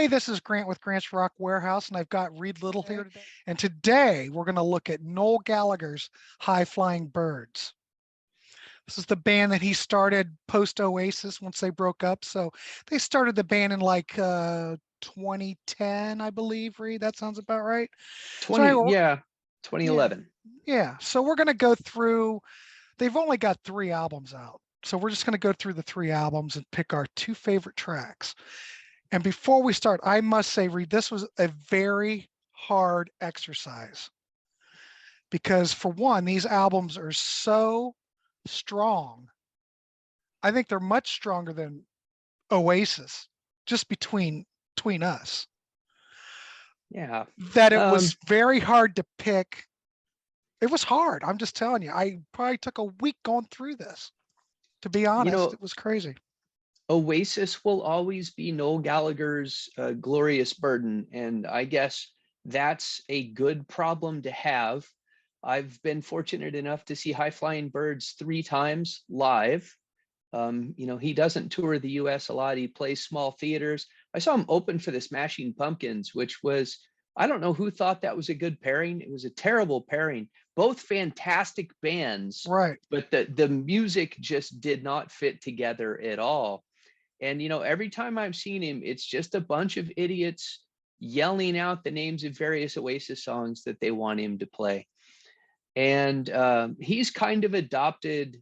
Hey, this is Grant with Grant's Rock Warehouse, and I've got Reed Little here today. And today we're going to look at Noel Gallagher's High Flying Birds. This is the band that he started post Oasis once they broke up. So they started the band in like 2010, I believe, Reed. That sounds about right. So 20, yeah, yeah, 2011. yeah. So we're going to go through, they've only got 3 albums out. So we're just going to go through the 3 albums and pick our 2 favorite tracks. And before we start, I must say, Reed, this was a very hard exercise because, for one, these albums are so strong. I think they're much stronger than Oasis, just between us. Yeah. That it was very hard to pick. It was hard. I'm just telling you. I probably took a week going through this. To be You honest, know, it was crazy. Oasis will always be Noel Gallagher's glorious burden. And I guess that's a good problem to have. I've been fortunate enough to see High Flying Birds 3 times live. He doesn't tour the US a lot. He plays small theaters. I saw him open for the Smashing Pumpkins, which was, I don't know who thought that was a good pairing. It was a terrible pairing. Both fantastic bands, Right. but the music just did not fit together at all. And every time I've seen him, it's just a bunch of idiots yelling out the names of various Oasis songs that they want him to play. And he's kind of adopted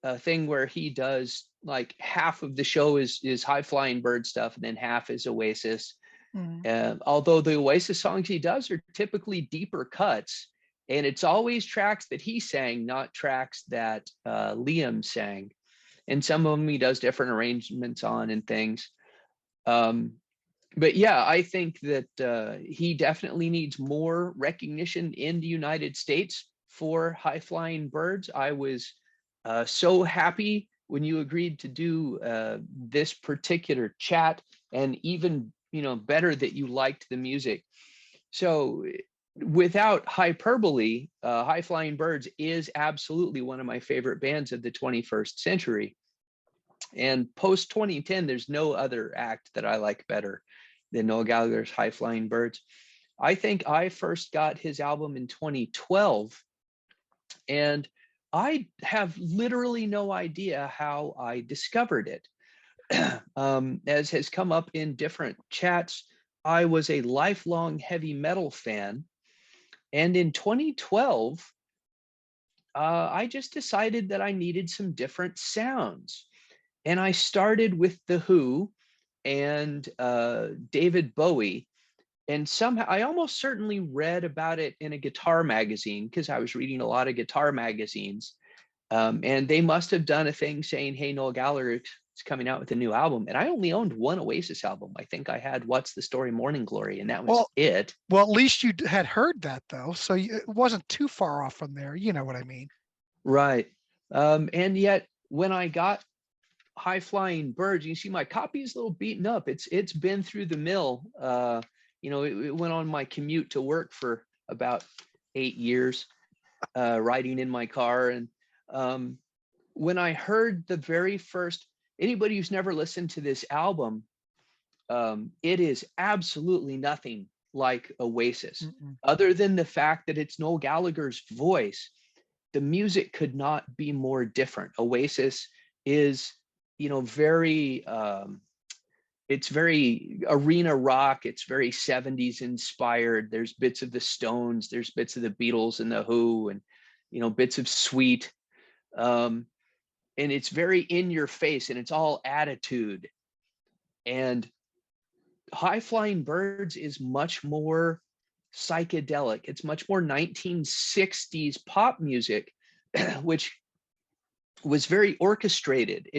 a thing where he does like half of the show is High Flying Bird stuff, and then half is Oasis. Although the Oasis songs he does are typically deeper cuts, and it's always tracks that he sang, not tracks that Liam sang. And some of them he does different arrangements on and things. But yeah, I think that he definitely needs more recognition in the United States for High Flying Birds. I was so happy when you agreed to do this particular chat, and even better that you liked the music. So without hyperbole, High Flying Birds is absolutely one of my favorite bands of the 21st century. And post 2010, there's no other act that I like better than Noel Gallagher's High Flying Birds. I think I first got his album in 2012, and I have literally no idea how I discovered it. As has come up in different chats, I was a lifelong heavy metal fan. And in 2012, I just decided that I needed some different sounds. And I started with The Who and David Bowie. And somehow I almost certainly read about it in a guitar magazine, because I was reading a lot of guitar magazines. And they must have done a thing saying, hey, Noel Gallagher is coming out with a new album. And I only owned one Oasis album. I think I had What's the Story, Morning Glory, and that was it. Well, at least you had heard that, though. So it wasn't too far off from there. You know what I mean? Right. And yet when I got High Flying Birds, you see my copy is a little beaten up. It's been through the mill. It went on my commute to work for about 8 years, riding in my car. And when I heard the very first, anybody who's never listened to this album, it is absolutely nothing like Oasis. Other than the fact that it's Noel Gallagher's voice, the music could not be more different. Oasis is, very, it's very arena rock. It's very 70s inspired. There's bits of the Stones, there's bits of the Beatles and the Who, and, bits of Sweet. And it's very in your face, and it's all attitude. And High Flying Birds is much more psychedelic. It's much more 1960s pop music, which was very orchestrated.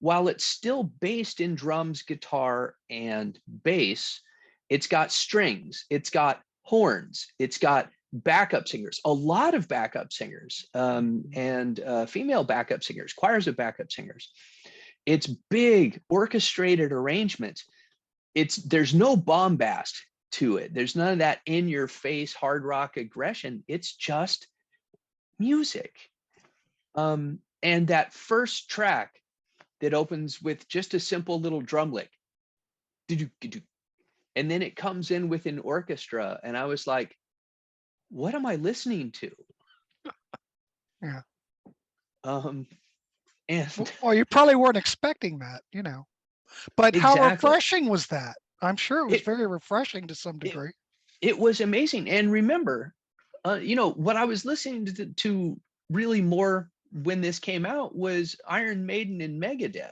While it's still based in drums, guitar, and bass, it's got strings, it's got horns, it's got backup singers, a lot of backup singers, and female backup singers, choirs of backup singers. It's big orchestrated arrangements. There's no bombast to it. There's none of that in your face hard rock aggression. It's just music. And that first track that opens with just a simple little drum lick, And then it comes in with an orchestra, and I was like, what am I listening to? Yeah. Um, and Well, you probably weren't expecting that, you know. But how exactly. refreshing was that? I'm sure it was It very refreshing to some it degree. it was amazing. And remember, you know, what I was listening to really more when this came out was Iron Maiden and Megadeth.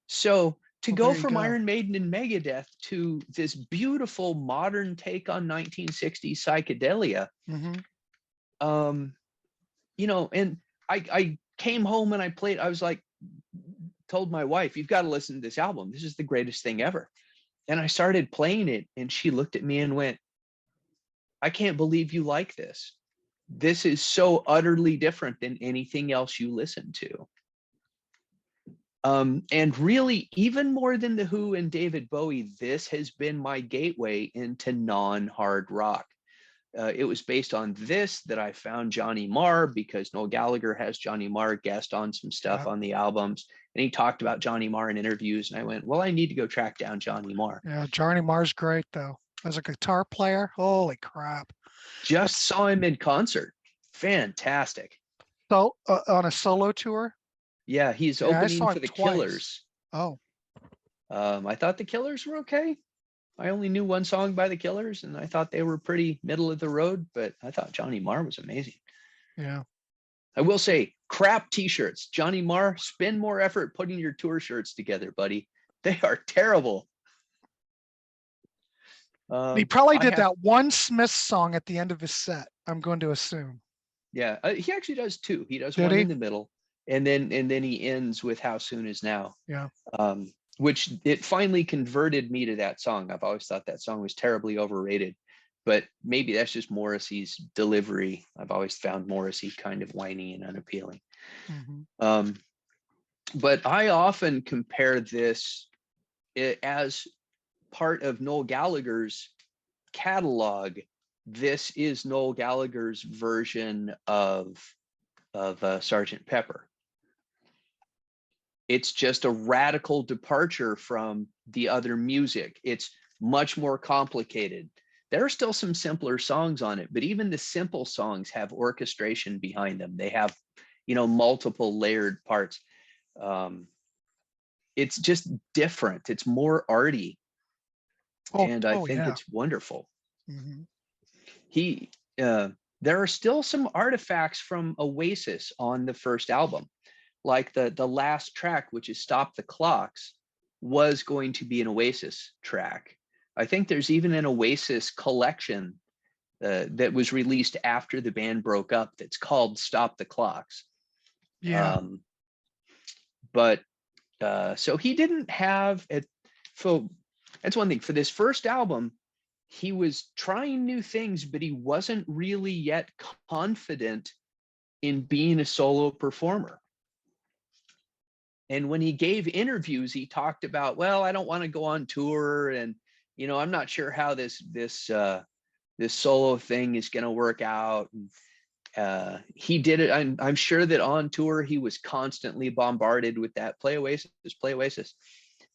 So to Well, go there you from go. Iron Maiden and Megadeth to this beautiful modern take on 1960s psychedelia, Hmm. um, you know, and I came home and I played, I was like, told my wife, you've got to listen to this album. This is the greatest thing ever. And I started playing it, and she looked at me and went, I can't believe you like this. This is so utterly different than anything else you listen to. And really, even more than The Who and David Bowie, this has been my gateway into non-hard rock. It was based on this that I found Johnny Marr, because Noel Gallagher has Johnny Marr guest on some stuff Yeah. on the albums. And he talked about Johnny Marr in interviews. And I went, well, I need to go track down Johnny Marr. Yeah. Johnny Marr's great though. As a guitar player, holy crap. Just That's saw him in concert. Fantastic. so on a solo tour. Yeah, he's Yeah, I opening saw for him the twice. Killers. Oh, I thought the Killers were okay. I only knew one song by the Killers, and I thought they were pretty middle of the road, but I thought Johnny Marr was amazing. yeah. I will say, crap t-shirts. Johnny Marr, spend more effort putting your tour shirts together, buddy. They are terrible. He probably I did have, that one Smith song at the end of his set, I'm going to assume. yeah, he actually does two. He does Did one he? in the middle, and then he ends with How Soon Is Now. Yeah. Which it finally converted me to that song. I've always thought that song was terribly overrated, but maybe that's just Morrissey's delivery. I've always found Morrissey kind of whiny and unappealing. Hmm. Um, but I often compare this as part of Noel Gallagher's catalog. This is Noel Gallagher's version of Sergeant Pepper. It's just a radical departure from the other music. It's much more complicated. There are still some simpler songs on it, but even the simple songs have orchestration behind them. They have, you know, multiple layered parts. Um, it's just different. It's more arty, Oh, and I oh think yeah. it's wonderful. Hmm. He, uh, there are still some artifacts from Oasis on the first album, like the last track, which is Stop the Clocks, was going to be an Oasis track. I think there's even an Oasis collection that was released after the band broke up that's called Stop the Clocks. Yeah. Um, but so he didn't have it. So that's one thing. For this first album, he was trying new things, but he wasn't really yet confident in being a solo performer. And when he gave interviews, he talked about, well, I don't want to go on tour, and you know, I'm not sure how this solo thing is going to work out. And, he did it. I'm sure that on tour he was constantly bombarded with that play Oasis, play Oasis.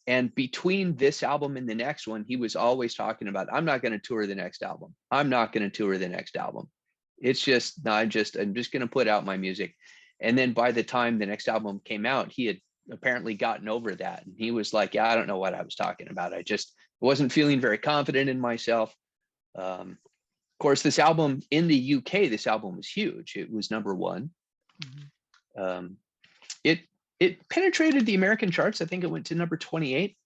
And between this album and the next one, he was always talking about, I'm not going to tour the next album. I'm not going to tour the next album. It's just, no, I'm just going to put out my music. And then by the time the next album came out, he had apparently gotten over that. And he was like, yeah, I don't know what I was talking about. I just wasn't feeling very confident in myself. Of course, this album in the UK, this album was huge. It was number one. Hmm. Um, it penetrated the American charts. I think it went to number 28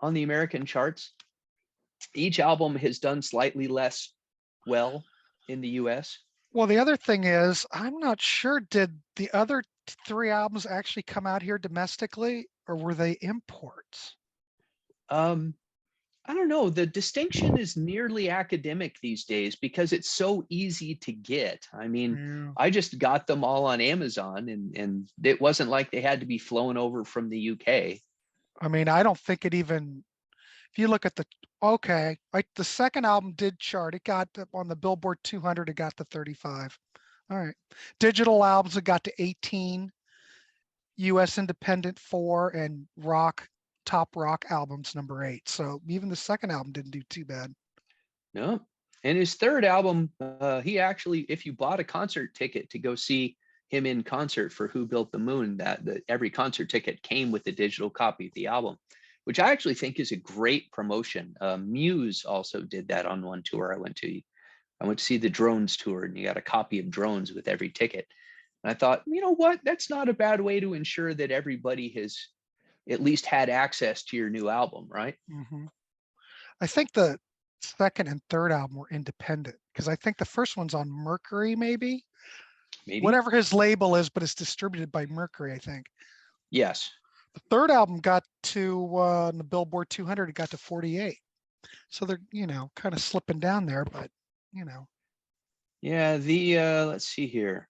on the American charts. Each album has done slightly less well in the US. Well, the other thing is, I'm not sure, did the other three albums actually come out here domestically or were they imports? Um, I don't know. The distinction is nearly academic these days because it's so easy to get. I mean, Yeah. I just got them all on Amazon, and it wasn't like they had to be flown over from the UK. I mean, I don't think it even, if you look at the, okay, like the second album did chart. It got on the Billboard 200, it got to 35. All right. Digital albums, it got to 18. US Independent 4 and rock top rock albums, number 8. So even the second album didn't do too bad. No. And his third album, he actually, if you bought a concert ticket to go see him in concert for Who Built the Moon, every concert ticket came with a digital copy of the album, which I actually think is a great promotion. Muse also did that on one tour I went to. I went to see the Drones tour, and you got a copy of Drones with every ticket. And I thought, you know what? That's not a bad way to ensure that everybody has at least had access to your new album, right? Mm-hmm. I think the second and third album were independent, because I think the first one's on Mercury, maybe whatever his label is, but it's distributed by Mercury, I think. Yes. The third album got to the Billboard 200, it got to 48. So they're, kind of slipping down there, but Yeah, let's see here.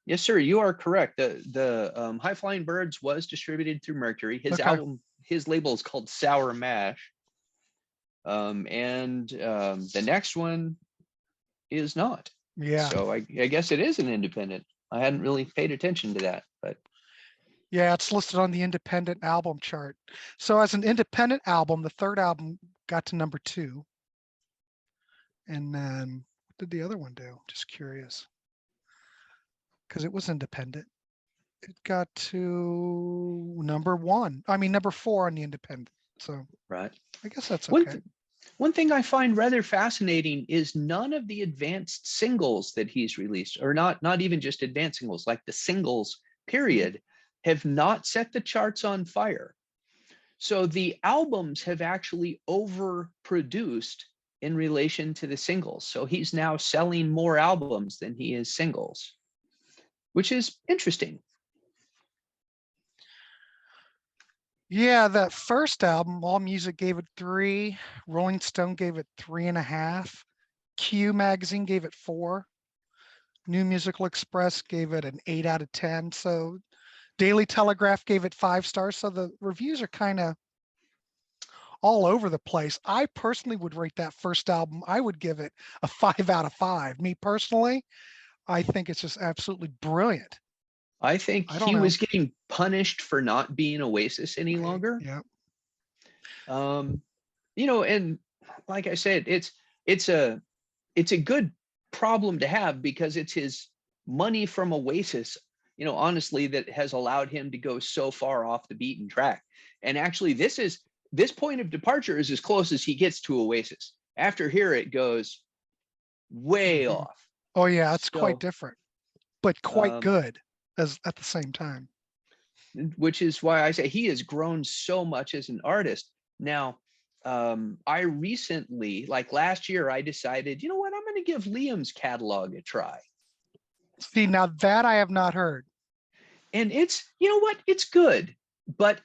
Yes, sir, you are correct. The High Flying Birds was distributed through Mercury. His album, his label is called Sour Mash. The next one is not. Yeah. So I guess it is an independent. I hadn't really paid attention to that, but yeah, it's listed on the independent album chart. So as an independent album, the third album got to number 2. And then what did the other one do? Just curious. Because it was independent. It got to number 4 on the independent. So right. I guess that's okay. One thing I find rather fascinating is none of the advanced singles that he's released, or not even just advanced singles, like the singles period, have not set the charts on fire. So the albums have actually overproduced in relation to the singles. So he's now selling more albums than he is singles, which is interesting. Yeah, that first album, AllMusic gave it 3, Rolling Stone gave it 3.5, Q Magazine gave it 4, New Musical Express gave it an 8 out of 10. So Daily Telegraph gave it 5 stars. So the reviews are kind of all over the place. I personally would rate that first album, I would give it a 5 out of 5. Me personally, I think it's just absolutely brilliant. I think he was getting punished for not being Oasis any longer. Yeah. And like I said, it's a good problem to have, because it's his money from Oasis, honestly, that has allowed him to go so far off the beaten track. And actually, this point of departure is as close as he gets to Oasis. After here, it goes way off. Oh yeah, it's quite different, but quite good as at the same time. Which is why I say he has grown so much as an artist. Now, I recently, like last year, I decided, you know what, I'm going to give Liam's catalog a try. See, now that I have not heard. And it's, you know what, it's good, but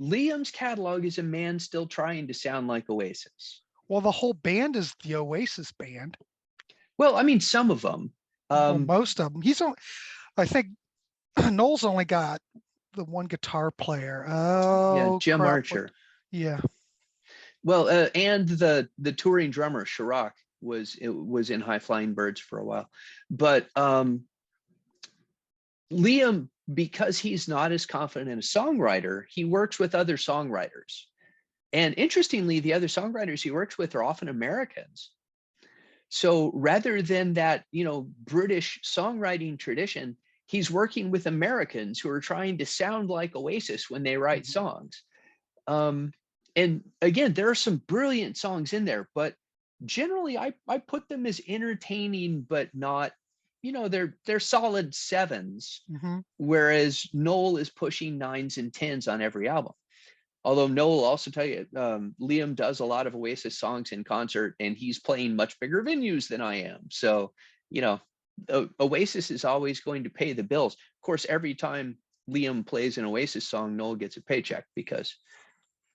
Liam's catalog is a man still trying to sound like Oasis. Well, the whole band is the Oasis band. Well, I mean, some of them. Most of them. I think Noel's only got the one guitar player. Oh, yeah, Jim crap. Archer. Yeah. Well, and the touring drummer Chirac was in High Flying Birds for a while, but Liam, because he's not as confident a songwriter, he works with other songwriters, and interestingly, the other songwriters he works with are often Americans. So rather than that, British songwriting tradition, he's working with Americans who are trying to sound like Oasis when they write songs. And again, there are some brilliant songs in there, but generally I put them as entertaining, but not, they're solid 7s, whereas Noel is pushing 9s and 10s on every album. Although Noel will also tell you, Liam does a lot of Oasis songs in concert, and he's playing much bigger venues than I am. So, Oasis is always going to pay the bills. Of course, every time Liam plays an Oasis song, Noel gets a paycheck, because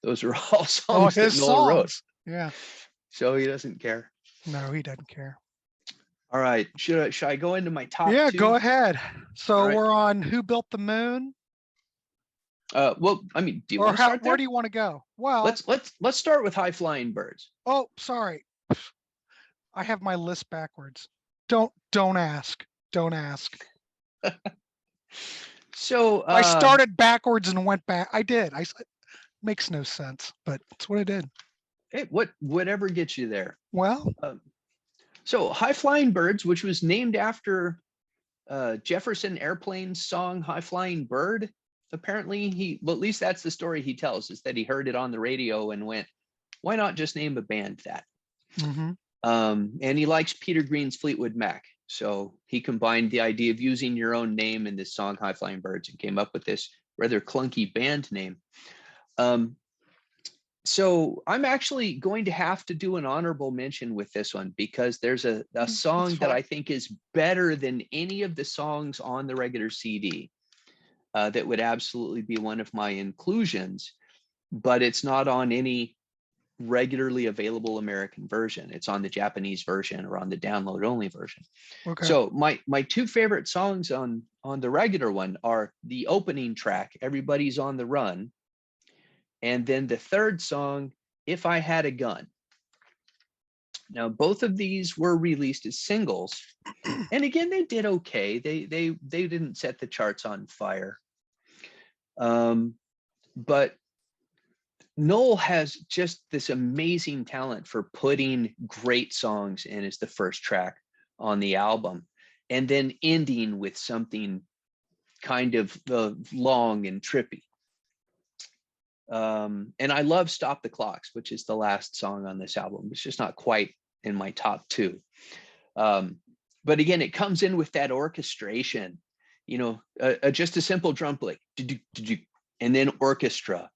those are all songs that Noel wrote. Yeah. So he doesn't care. No, he doesn't care. All right. Should I go into my top 2? Yeah, go ahead. So we're on Who Built the Moon? Well, I mean, do you want to start there? Where do you want to go? Well, let's start with High Flying Birds. Oh, sorry. I have my list backwards. Don't ask. Don't ask. So I started backwards and went back. I did. Makes no sense, but it's what I did. hey, whatever gets you there. Well, So High Flying Birds, which was named after Jefferson Airplane's song High Flying Bird. Apparently well, at least that's the story he tells, is that he heard it on the radio and went, why not just name a band that? mm-hmm. And he likes Peter Green's Fleetwood Mac. So he combined the idea of using your own name in this song, High Flying Birds, and came up with this rather clunky band name. So I'm actually going to have to do an honorable mention with this one, because there's a song that I think is better than any of the songs on the regular CD that would absolutely be one of my inclusions, but it's not on any regularly available American version. It's on the Japanese version or on the download only version. Okay. So my two favorite songs on the regular one are the opening track, Everybody's on the Run, and then the third song, If I Had a Gun. Now, both of these were released as singles, and again, they did okay. They didn't set the charts on fire. But Noel has just this amazing talent for putting great songs in as the first track on the album, and then ending with something kind of long and trippy. And I love Stop the Clocks, which is the last song on this album. It's just not quite in my top two. But again, it comes in with that orchestration, just a simple drum lick, and then orchestra.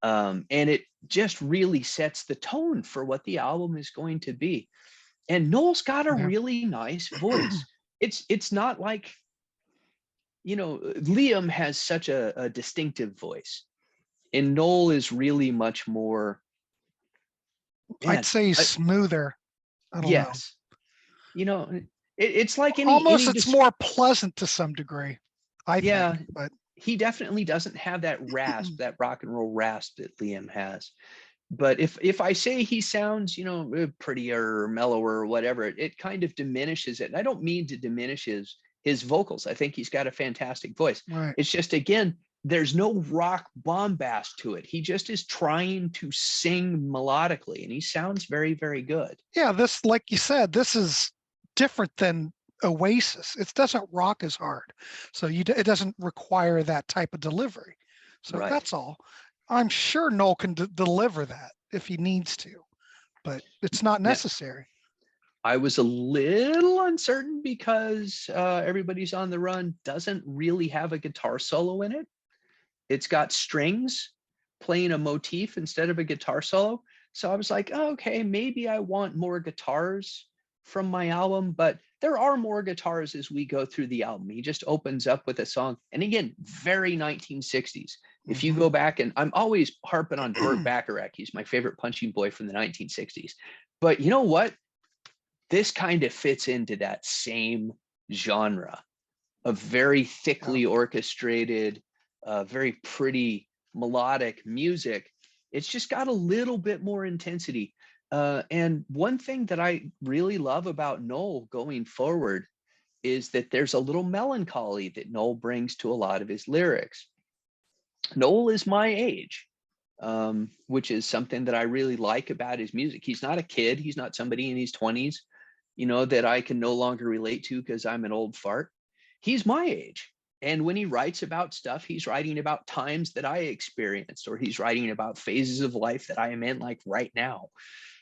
And it just really sets the tone for what the album is going to be. And Noel's got a really nice voice. It's not like, Liam has such a distinctive voice, and Noel is really much more, I'd say smoother. I don't know. It's like it's more pleasant to some degree, I think. But he definitely doesn't have that rasp, that rock and roll rasp that Liam has. But if I say he sounds, prettier or mellower or whatever, it kind of diminishes it. And I don't mean to diminish his vocals. I think he's got a fantastic voice. Right. It's just, again, there's no rock bombast to it. He just is trying to sing melodically, and he sounds very, very good. Yeah, this, like you said, this is different than Oasis. It doesn't rock as hard, so it doesn't require that type of delivery. So that's all. I'm sure Noel can deliver that if he needs to, but it's not necessary. I was a little uncertain because Everybody's on the Run doesn't really have a guitar solo in it. It's got strings playing a motif instead of a guitar solo. So I was like, oh, okay, maybe I want more guitars from my album, but there are more guitars as we go through the album. He just opens up with a song, and again, very 1960s. If you go back, and I'm always harping on Burt Bacharach, he's my favorite punching boy from the 1960s. But you know what? This kind of fits into that same genre of very thickly orchestrated, very pretty melodic music. It's just got a little bit more intensity. And one thing that I really love about Noel going forward is that there's a little melancholy that Noel brings to a lot of his lyrics. Noel is my age, which is something that I really like about his music. He's not a kid. He's not somebody in his 20s, that I can no longer relate to because I'm an old fart. He's my age. And when he writes about stuff, he's writing about times that I experienced, or he's writing about phases of life that I am in, like right now.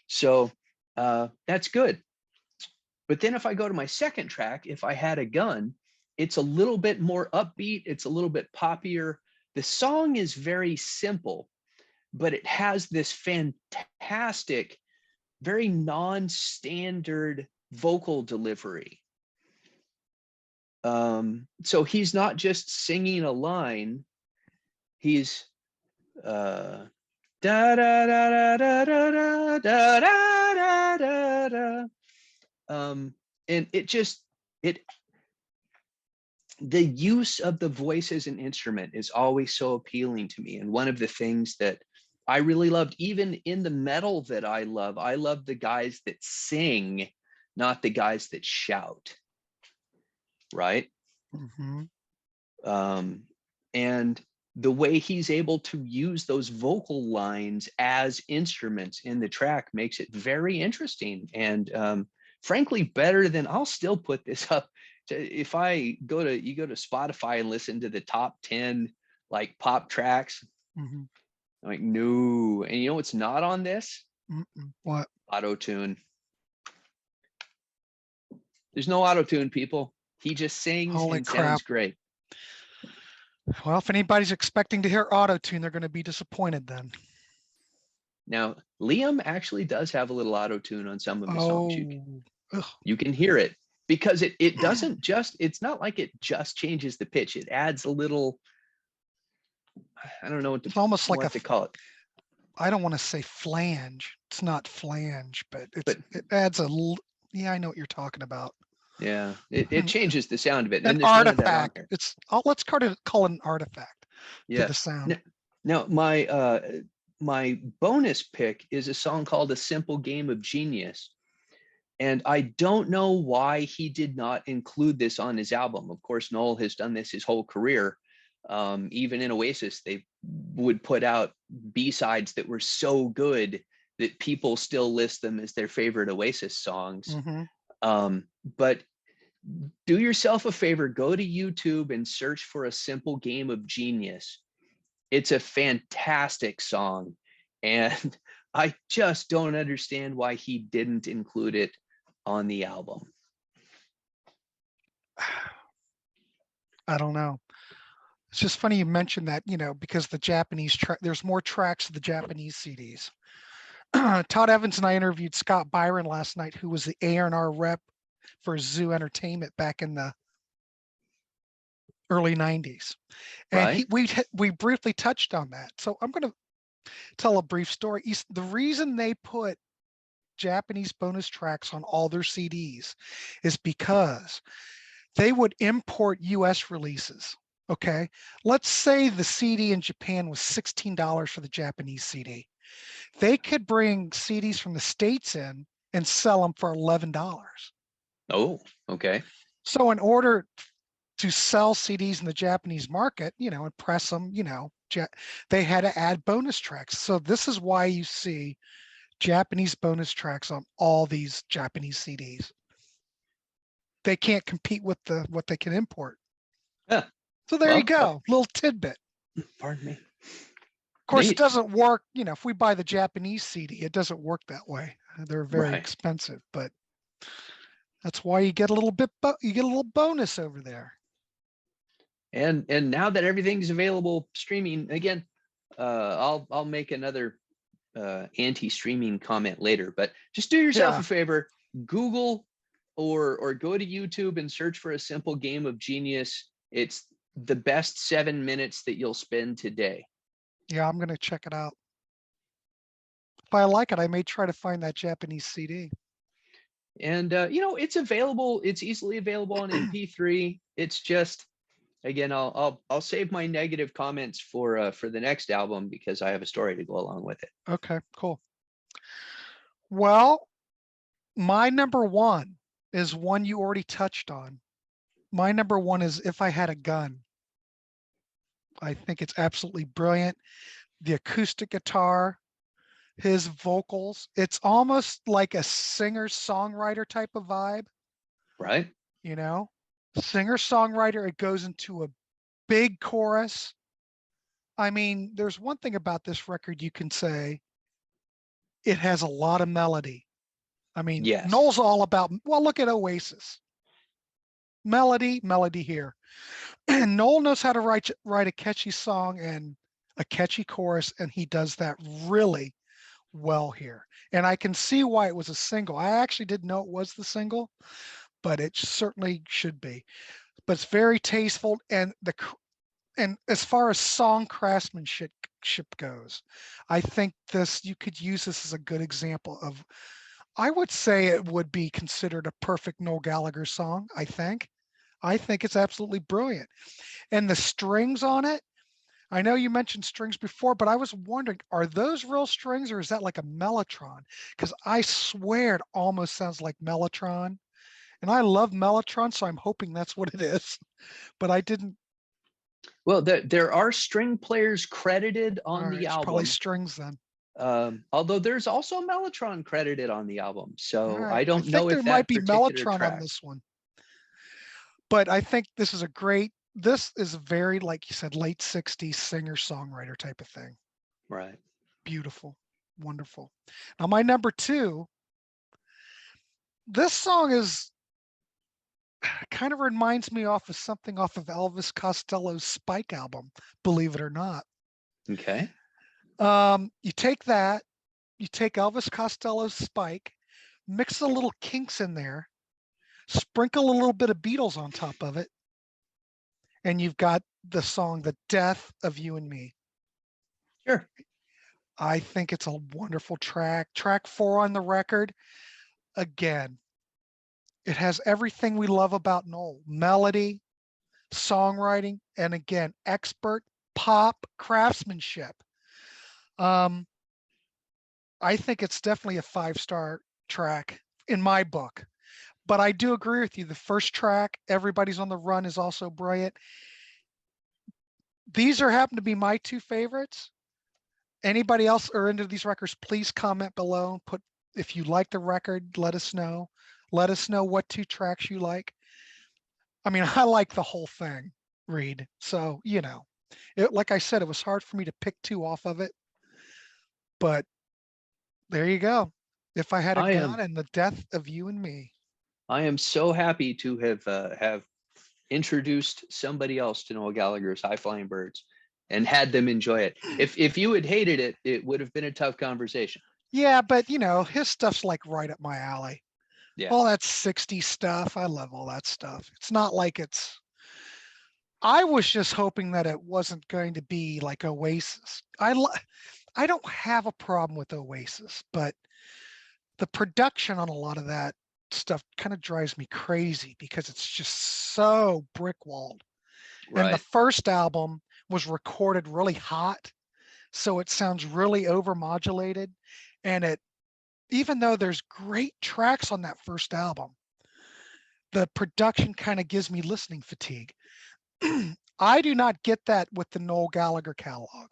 So that's good. But then if I go to my second track, If I Had a Gun, it's a little bit more upbeat. It's a little bit poppier. The song is very simple, but it has this fantastic, very non-standard vocal delivery. So he's not just singing a line, he's da da da da da da da da da da. And the use of the voice as an instrument is always so appealing to me. And one of the things that I really loved, even in the metal that I love the guys that sing, not the guys that shout. Right? And the way he's able to use those vocal lines as instruments in the track makes it very interesting. And frankly, better than, I'll still put this up. If you go to Spotify and listen to the top 10 like pop tracks, Mhm. I'm like, no. And you know what's not on this? What? Auto tune. There's no auto tune, people. He just sings Holy and sounds crap. great. Well, if anybody's expecting to hear auto tune, they're going to be disappointed then. Now, Liam actually does have a little auto tune on some of his songs. Ugh. You can hear it because it doesn't just, it's not like it just changes the pitch. It adds a little, I don't know what It's almost like to call it. I don't want to say flange. It's not flange, but But it adds yeah, I know what you're talking about. yeah, it changes the sound of it. An And there's none of that on artifact. there. Let's call it an artifact to Yeah. the sound. Now my bonus pick is a song called "A Simple Game of Genius." And I don't know why he did not include this on his album. Of course, Noel has done this his whole career. Even in Oasis, they would put out B-sides that were so good that people still list them as their favorite Oasis songs. But do yourself a favor, go to YouTube and search for "A Simple Game of Genius." It's a fantastic song. And I just don't understand why he didn't include it on the album. I don't know. It's just funny you mentioned that, because the Japanese there's more tracks of the Japanese CDs. Todd Evans and I interviewed Scott Byron last night, who was the A&R rep for Zoo Entertainment back in the early 90s. And Right? we briefly touched on that. So I'm going to tell a brief story. The reason they put Japanese bonus tracks on all their CDs is because they would import US releases. Okay. Let's say the CD in Japan was $16 for the Japanese CD. They could bring CDs from the States in and sell them for $11. Oh, okay. So in order to sell CDs in the Japanese market, and press them, they had to add bonus tracks. So this is why you see Japanese bonus tracks on all these Japanese CDs. They can't compete with what they can import. Yeah. So there you go, little tidbit. Pardon me. Of course, it doesn't work. If we buy the Japanese CD, it doesn't work that way. They're very expensive, but that's why you get a little bonus over there. And now that everything's available streaming again, I'll make another anti-streaming comment later, but just do yourself a favor, Google or go to YouTube and search for "A Simple Game of Genius." It's the best 7 minutes that you'll spend today. Yeah, I'm going to check it out. If I like it, I may try to find that Japanese CD. And it's available. It's easily available on MP3. It's just, again, I'll save my negative comments for the next album because I have a story to go along with it. Okay, cool. Well, my number one is one you already touched on. My number one is "If I Had a Gun." I think it's absolutely brilliant. The acoustic guitar, his vocals, it's almost like a singer-songwriter type of vibe. Right. Singer-songwriter, it goes into a big chorus. I mean, there's one thing about this record you can say, it has a lot of melody. I mean, yes. Noel's all about, well, look at Oasis. Melody here. And Noel knows how to write a catchy song and a catchy chorus, and he does that really well here. And I can see why it was a single. I actually didn't know it was the single, but it certainly should be. But it's very tasteful, and as far as song craftsmanship goes, I think you could use this as a good example of, I would say it would be considered a perfect Noel Gallagher song, I think. I think it's absolutely brilliant. And the strings on it, I know you mentioned strings before, but I was wondering, are those real strings or is that like a mellotron? Because I swear it almost sounds like mellotron. And I love mellotron, so I'm hoping that's what it is. But I didn't Well, there are string players credited All on right, the it's probably album. strings then. Although there's also Mellotron credited on the album. All So right, I I don't think know there if might that be particular Mellotron on track. this one, but I think this is a great. This is a very, like you said, late '60s singer-songwriter type of thing. Right. Beautiful, wonderful. Now my number two. This song is kind of reminds me off of something off of Elvis Costello's Spike album, believe it or not. Okay. You take that, you take Elvis Costello's Spike, mix a little Kinks in there, sprinkle a little bit of Beatles on top of it, and you've got the song The Death of You and Me. Sure. I think it's a wonderful track. Track 4 on the record. Again, it has everything we love about Noel: melody, songwriting, and again, expert pop craftsmanship. Um, I think it's definitely a 5-star track in my book. But I do agree with you. The first track, Everybody's on the Run, is also brilliant. These are happen to be my two favorites. Anybody else are into these records, please comment below. Put if you like the record, let us know. Let us know what 2 tracks you like. I mean, I like the whole thing, Reed. So, like I said, it was hard for me to pick 2 off of it. But there you go. If I had a I gun, am and The Death of You and Me. I am so happy to have introduced somebody else to Noel Gallagher's High Flying Birds and had them enjoy it. If you had hated it, it would have been a tough conversation. Yeah, but his stuff's like right up my alley. Yeah. All that 60s stuff. I love all that stuff. It's not like I was just hoping that it wasn't going to be like Oasis. I don't have a problem with Oasis, but the production on a lot of that stuff kind of drives me crazy because it's just so brick walled. And the Right. first album was recorded really hot, so it sounds really overmodulated. And even though there's great tracks on that first album, the production kind of gives me listening fatigue. I do not get that with the Noel Gallagher catalog.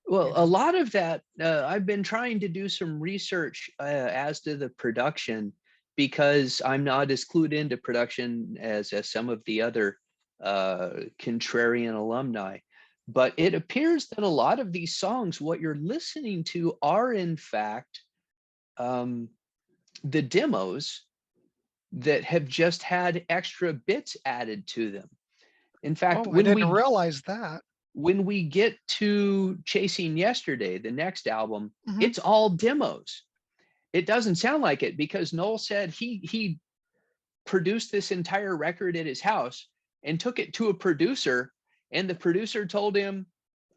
Well, a lot of that, I've been trying to do some research as to the production because I'm not as clued into production as some of the other Contrarian alumni. But it appears that a lot of these songs, what you're listening to, are in fact the demos that have just had extra bits added to them. In fact, Oh, I didn't realize that. when we get to Chasing Yesterday, the next album, Mhm. it's all demos. It doesn't sound like it because Noel said he produced this entire record at his house and took it to a producer, and the producer told him,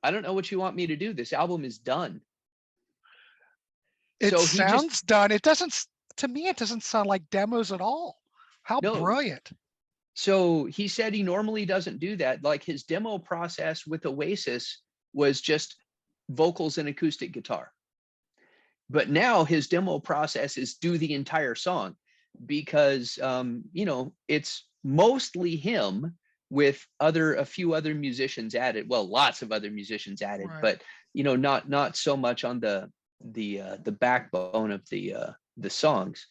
"I don't know what you want me to do. This album is done." It So he just sounds done. It doesn't, to me, it doesn't sound like demos at all. How no. brilliant. So he said he normally doesn't do that. Like his demo process with Oasis was just vocals and acoustic guitar. But now his demo process is do the entire song because it's mostly him with a few other musicians added. Well, lots of other musicians added, Right. but not so much on the backbone of the songs.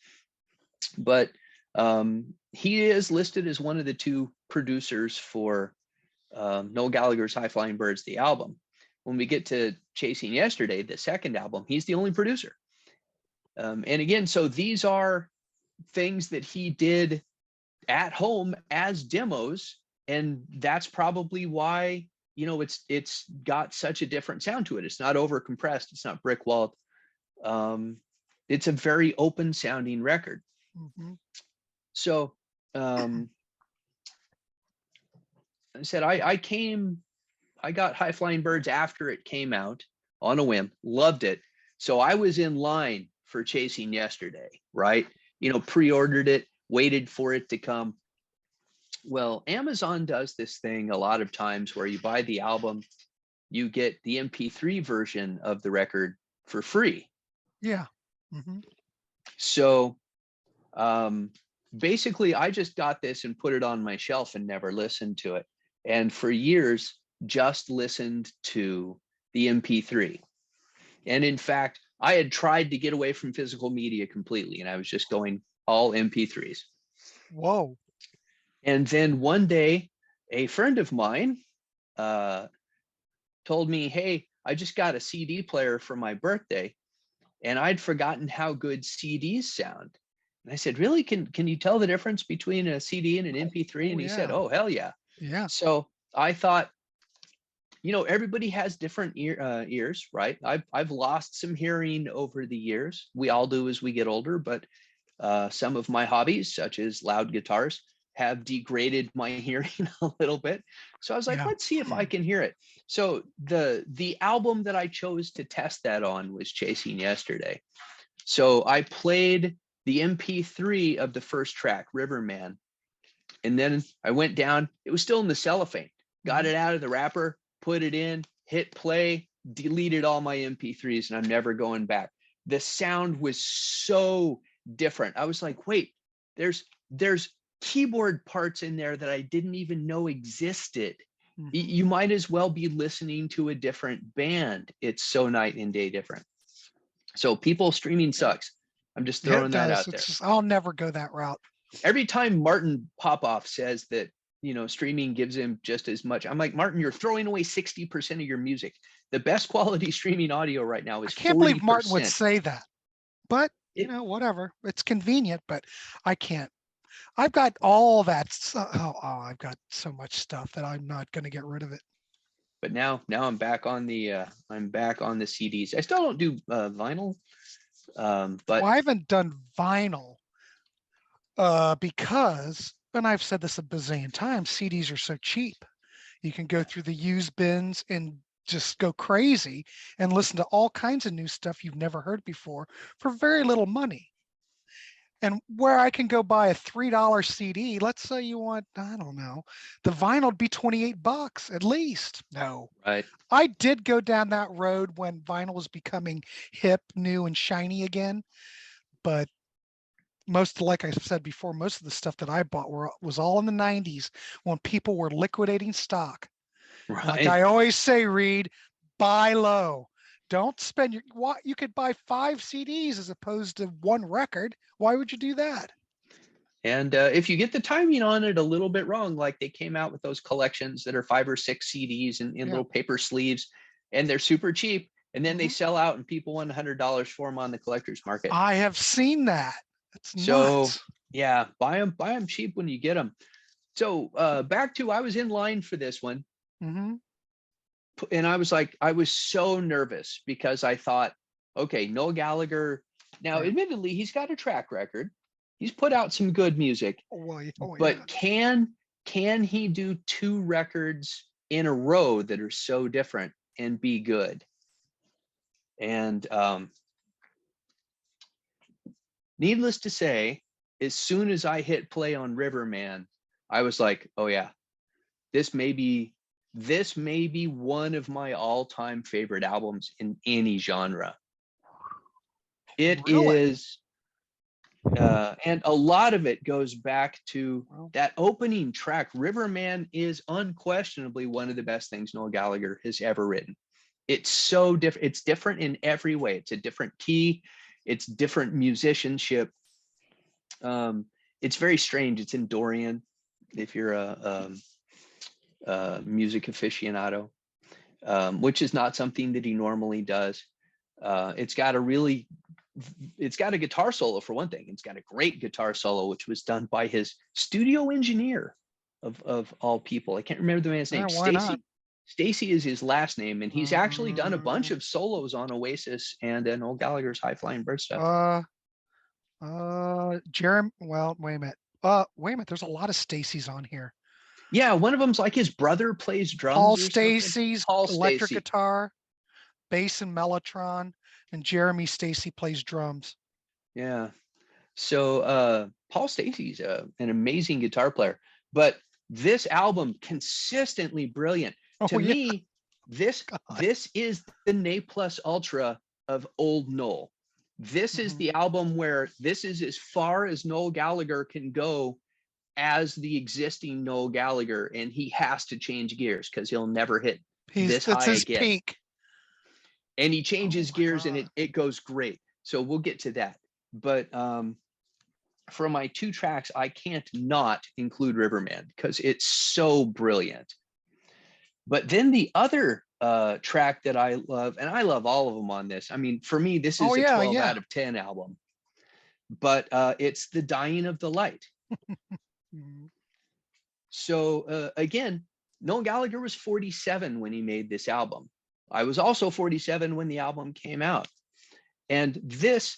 But he is listed as one of the 2 producers for Noel Gallagher's High Flying Birds, the album. When we get to Chasing Yesterday, the second album, he's the only producer. And again, so these are things that he did at home as demos, and that's probably why it's got such a different sound to it. It's not over compressed. It's not brick walled. It's a very open sounding record. Mm-hmm. So I said I got High Flying Birds after it came out on a whim, loved it. So I was in line for Chasing Yesterday, right? Pre-ordered it, waited for it to come. Well, Amazon does this thing a lot of times where you buy the album, you get the MP3 version of the record for free. Yeah. Mm-hmm. So basically, I just got this and put it on my shelf and never listened to it. and for years just listened to the MP3. And in fact, I had tried to get away from physical media completely, and I was just going all MP3s. Whoa. And then one day, a friend of mine told me, hey, I just got a CD player for my birthday, and I'd forgotten how good CDs sound. And I said, really? Can you tell the difference between a CD and an MP3? And he said, oh, hell yeah. Yeah. So I thought, everybody has different ears, right? I've lost some hearing over the years. We all do as we get older, but some of my hobbies, such as loud guitars, have degraded my hearing a little bit. So I was like, Yeah. let's see if I can hear it. So the album that I chose to test that on was Chasing Yesterday. So I played the MP3 of the first track, Riverman, and then I went down. It was still in the cellophane. Got it out of the wrapper, put it in, hit play, deleted all my MP3s, and I'm never going back. The sound was so different. I was like, wait, there's keyboard parts in there that I didn't even know existed. You might as well be listening to a different band. It's so night and day different. So people, streaming sucks. I'm just throwing that out there. I'll never go that route. Every time Martin Popoff says that, streaming gives him just as much, I'm like, Martin, you're throwing away 60% of your music. The best quality streaming audio right now is 40%. I can't believe Martin would say that, but whatever. It's convenient, but I can't. I've got all that. I've got so much stuff that I'm not going to get rid of it. But now I'm back on the CDs. I still don't do vinyl, but I haven't done vinyl because, and I've said this a bazillion times, CDs are so cheap. You can go through the used bins and just go crazy and listen to all kinds of new stuff you've never heard before for very little money. And where I can go buy a $3 CD, let's say you want, I don't know, the vinyl would be $28 at least. No. Right. I did go down that road when vinyl was becoming hip, new, and shiny again. But like I said before, most of the stuff that I bought was all in the 90s when people were liquidating stock. Right. Like I always say, Reed, buy low. Don't spend you could buy 5 CDs as opposed to one record. Why would you do that? And if you get the timing on it a little bit wrong, like they came out with those collections that are 5 or 6 CDs in little paper sleeves, and they're super cheap, and then they sell out and people want $100 for them on the collector's market. I have seen that. It's nuts. So yeah, buy them cheap when you get them. So back to, I was in line for this one. And I was so nervous because I thought, okay, Noel Gallagher, now admittedly, he's got a track record. He's put out some good music, but can he do 2 records in a row that are so different and be good? And needless to say, as soon as I hit play on Riverman, I was like, oh yeah, this may be one of my all-time favorite albums in any genre. It is, and a lot of it goes back to that opening track. Riverman is unquestionably one of the best things Noel Gallagher has ever written. It's so different. It's different in every way. It's a different key. It's different musicianship. It's very strange. It's in Dorian, if you're a music aficionado, which is not something that he normally does. It's got a guitar solo, for one thing. It's got a great guitar solo, which was done by his studio engineer of all people. I can't remember the man's name. Stacy is his last name, and he's actually done a bunch of solos on Oasis and Noel Gallagher's High Flying Bird stuff. Jeremy. Well, wait a minute. There's a lot of Stacy's on here. Yeah, one of them's like his brother plays drums. Paul Stacy's electric guitar, bass and mellotron, and Jeremy Stacy plays drums. Yeah. So Paul Stacy's an amazing guitar player, but this album consistently brilliant. To me, this is the Ne Plus Ultra of old Noel. This is the album where this is as far as Noel Gallagher can go as the existing Noel Gallagher, and he has to change gears because he'll never hit this It's high his again. peak. And he Oh changes my gears, and God. it goes great. So we'll get to that. But for my 2 tracks, I can't not include Riverman because it's so brilliant. But then the other track that I love, and I love all of them on this. I mean, for me, this Oh is a yeah, 12 yeah. out of 10 album. But it's The Dying of the Light. Mhm. So again, Noel Gallagher was 47 when he made this album. I was also 47 when the album came out. And this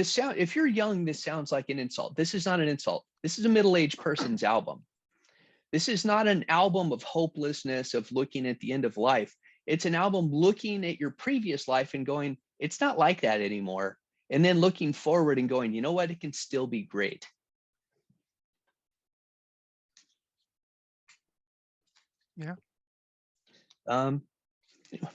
sound, if you're young, this sounds like an insult. This is not an insult. This is a middle-aged person's album. This is not an album of hopelessness, of looking at the end of life. It's an album looking at your previous life and going, it's not like that anymore. And then looking forward and going, you know what? It can still be great. Yeah. Um, I was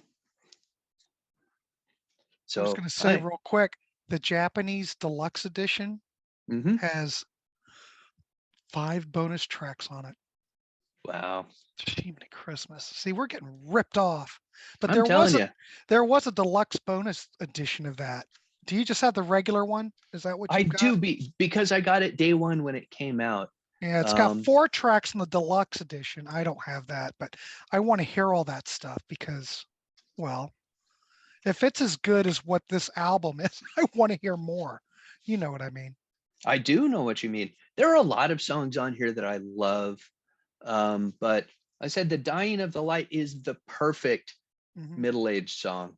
so going to say real quick, the Japanese deluxe edition mm-hmm. has 5 bonus tracks on it. Wow. Jiminy Christmas. See, we're getting ripped off. But I'm telling you, there was a deluxe bonus edition of that. Do you just have the regular one? Is that what I you've got? do because I got it day one when it came out. Yeah, it's got 4 tracks in the deluxe edition. I don't have that, but I want to hear all that stuff because, well, if it's as good as what this album is, I want to hear more. You know what I mean? I do know what you mean. There are a lot of songs on here that I love. But I said The Dying of the Light is the perfect Mhm. middle-aged song.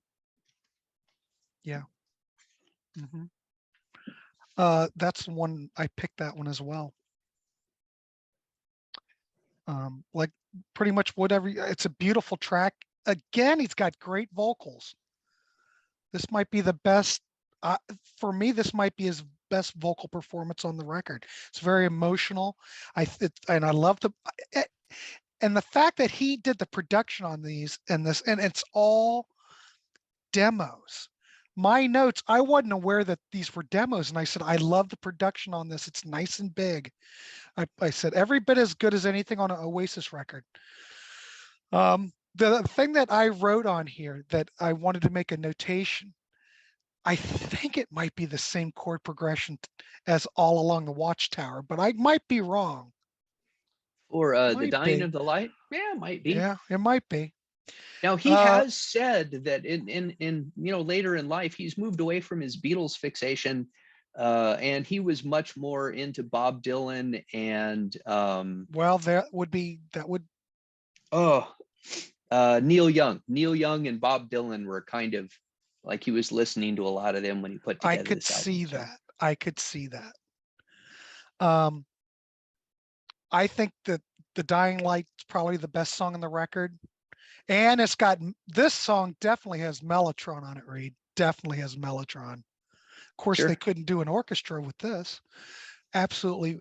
Yeah. Mm-hmm. That's one I picked that one as well. Like pretty much whatever. It's a beautiful track. Again, he's got great vocals. This might be the best. For me, this might be his best vocal performance on the record. It's very emotional. And I love eh, and the fact that he did the production on these and it's all demos. My notes, I wasn't aware that these were demos, and I said I love the production on this. It's nice and big. I said every bit as good as anything on an Oasis record. The thing that I wrote on here that I wanted to make a notation, I think it might be the same chord progression as All Along the Watchtower, but I might be wrong. Or The Might Dying be. of the Light. Yeah, it might be. Yeah, it might be. Now he has said that in later in life he's moved away from his Beatles fixation, and he was much more into Bob Dylan and well, that would Neil Young. Neil Young and Bob Dylan were kind of like he was listening to a lot of them when he put I together could this album. see So. that. I could see that. Um, I think that The Dying Light is probably the best song on the record. And it's got this song definitely has Mellotron on it, Reed. Definitely has Mellotron. Of course, they Sure. couldn't do an orchestra with this. Absolutely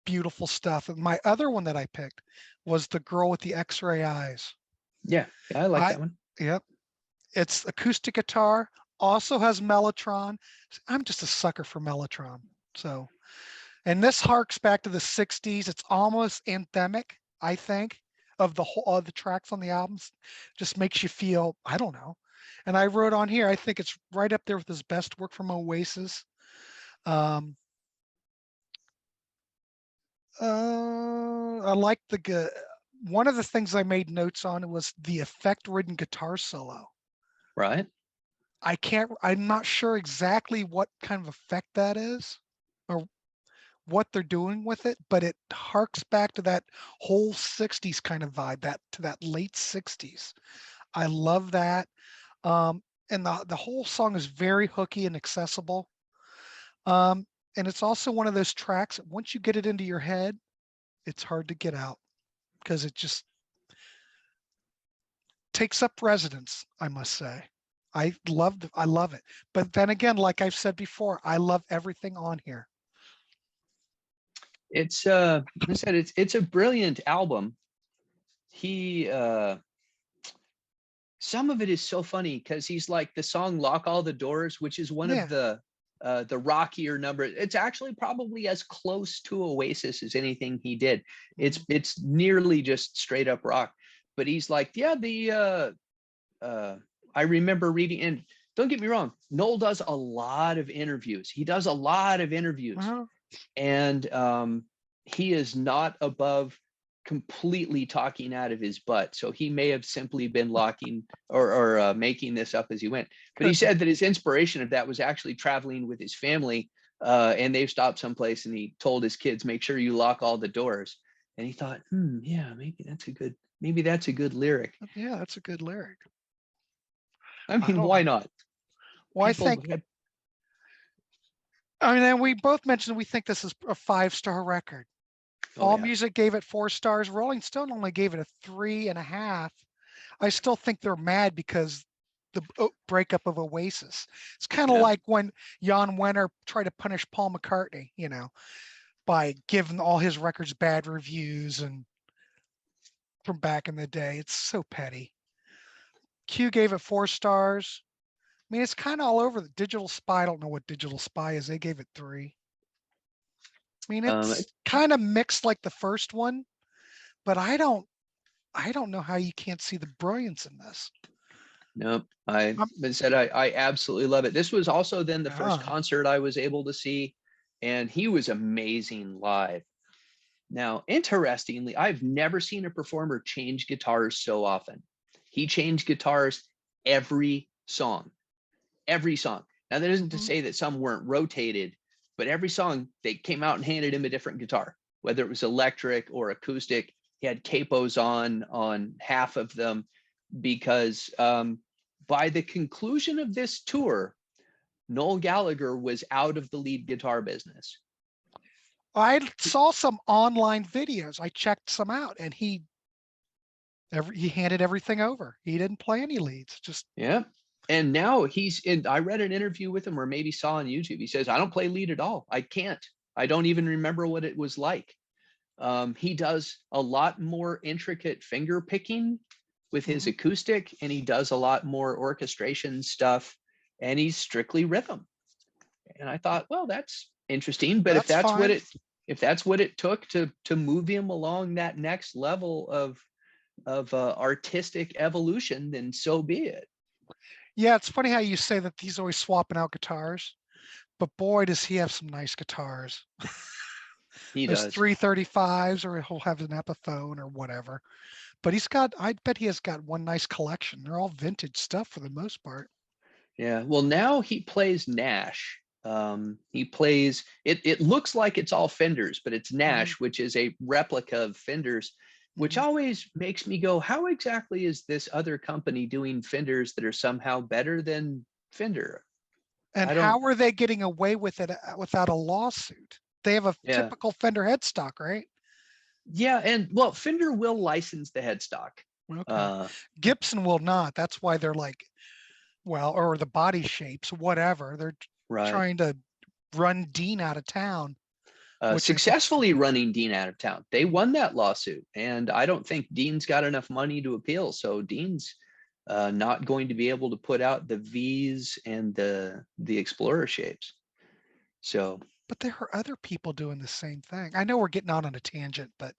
beautiful stuff. And my other one that I picked was The Girl with the X-Ray Eyes. Yeah, I like that one. Yep. It's acoustic guitar, also has Mellotron. I'm just a sucker for Mellotron. So, and this harks back to the 60s. It's almost anthemic, I think, of the whole of the tracks on the albums. Just makes you feel, I don't know. And I wrote on here, I think it's right up there with his best work from Oasis. Um, I like one of the things I made notes on was the effect-ridden guitar solo. Right. I'm not sure exactly what kind of effect that is or what they're doing with it, but it harks back to that whole 60s kind of vibe, to that late 60s. I love that. And the whole song is very hooky and accessible. And it's also one of those tracks, once you get it into your head, it's hard to get out because it just takes up residence, I must say. I love it. But then again, like I've said before, I love everything on here. It's I said it's a brilliant album. He some of it is so funny because he's like the song Lock All the Doors, which is one Yeah. of the the rockier number. It's actually probably as close to Oasis as anything he did. It's nearly just straight up rock. But he's like, yeah, I remember reading, and don't get me wrong, Noel does a lot of interviews. He does a lot of interviews, and he is not above completely talking out of his butt. So he may have simply been locking or making this up as he went. But he said that his inspiration of that was actually traveling with his family, and they've stopped someplace, and he told his kids, make sure you lock all the doors. And he thought, yeah, maybe that's a good lyric. Yeah, that's a good lyric. I mean, why not? Well, People I mean, and we both mentioned we think this is a 5-star record. AllMusic gave it 4 stars. Rolling Stone only gave it a 3.5. I still think they're mad because the breakup of Oasis. It's kind of like when Jan Wenner tried to punish Paul McCartney, by giving all his records bad reviews and from back in the day. It's so petty. Q gave it 4 stars. I mean, it's kind of all over. The Digital Spy, I don't know what Digital Spy is. They gave it 3. I mean, it's kind of mixed like the first one, but I don't know how you can't see the brilliance in this. Nope. I absolutely love it. This was also then the first concert I was able to see, and he was amazing live. Now, interestingly, I've never seen a performer change guitars so often. He changed guitars every song. Now, that isn't to say that some weren't rotated, but every song they came out and handed him a different guitar, whether it was electric or acoustic. He had capos on half of them, because by the conclusion of this tour, Noel Gallagher was out of the lead guitar business. I saw some online videos. I checked some out, and he handed everything over. He didn't play any leads. And now I read an interview with him, or maybe saw on YouTube. He says, I don't play lead at all. I can't. I don't even remember what it was like. He does a lot more intricate finger picking with his acoustic, and he does a lot more orchestration stuff, and he's strictly rhythm. And I thought, well, that's interesting. But if that's what it took to move him along that next level of artistic evolution, then so be it. Yeah, it's funny how you say that he's always swapping out guitars, but boy, does he have some nice guitars. He Those does. 335s, or he'll have an Epiphone or whatever. But I bet he has got one nice collection. They're all vintage stuff for the most part. Yeah. Well, now he plays Nash. He plays, it looks like it's all Fenders, but it's Nash, which is a replica of Fenders, which always makes me go, how exactly is this other company doing Fenders that are somehow better than Fender? And how are they getting away with it without a lawsuit? They have a typical Fender headstock, right? Yeah, and well, Fender will license the headstock. Okay. Gibson will not. That's why they're like, or the body shapes, whatever. They're trying to run Dean out of town. Successfully running Dean out of town. They won that lawsuit, and I don't think Dean's got enough money to appeal. So Dean's not going to be able to put out the V's and the Explorer shapes. So. But there are other people doing the same thing. I know we're getting out on a tangent, but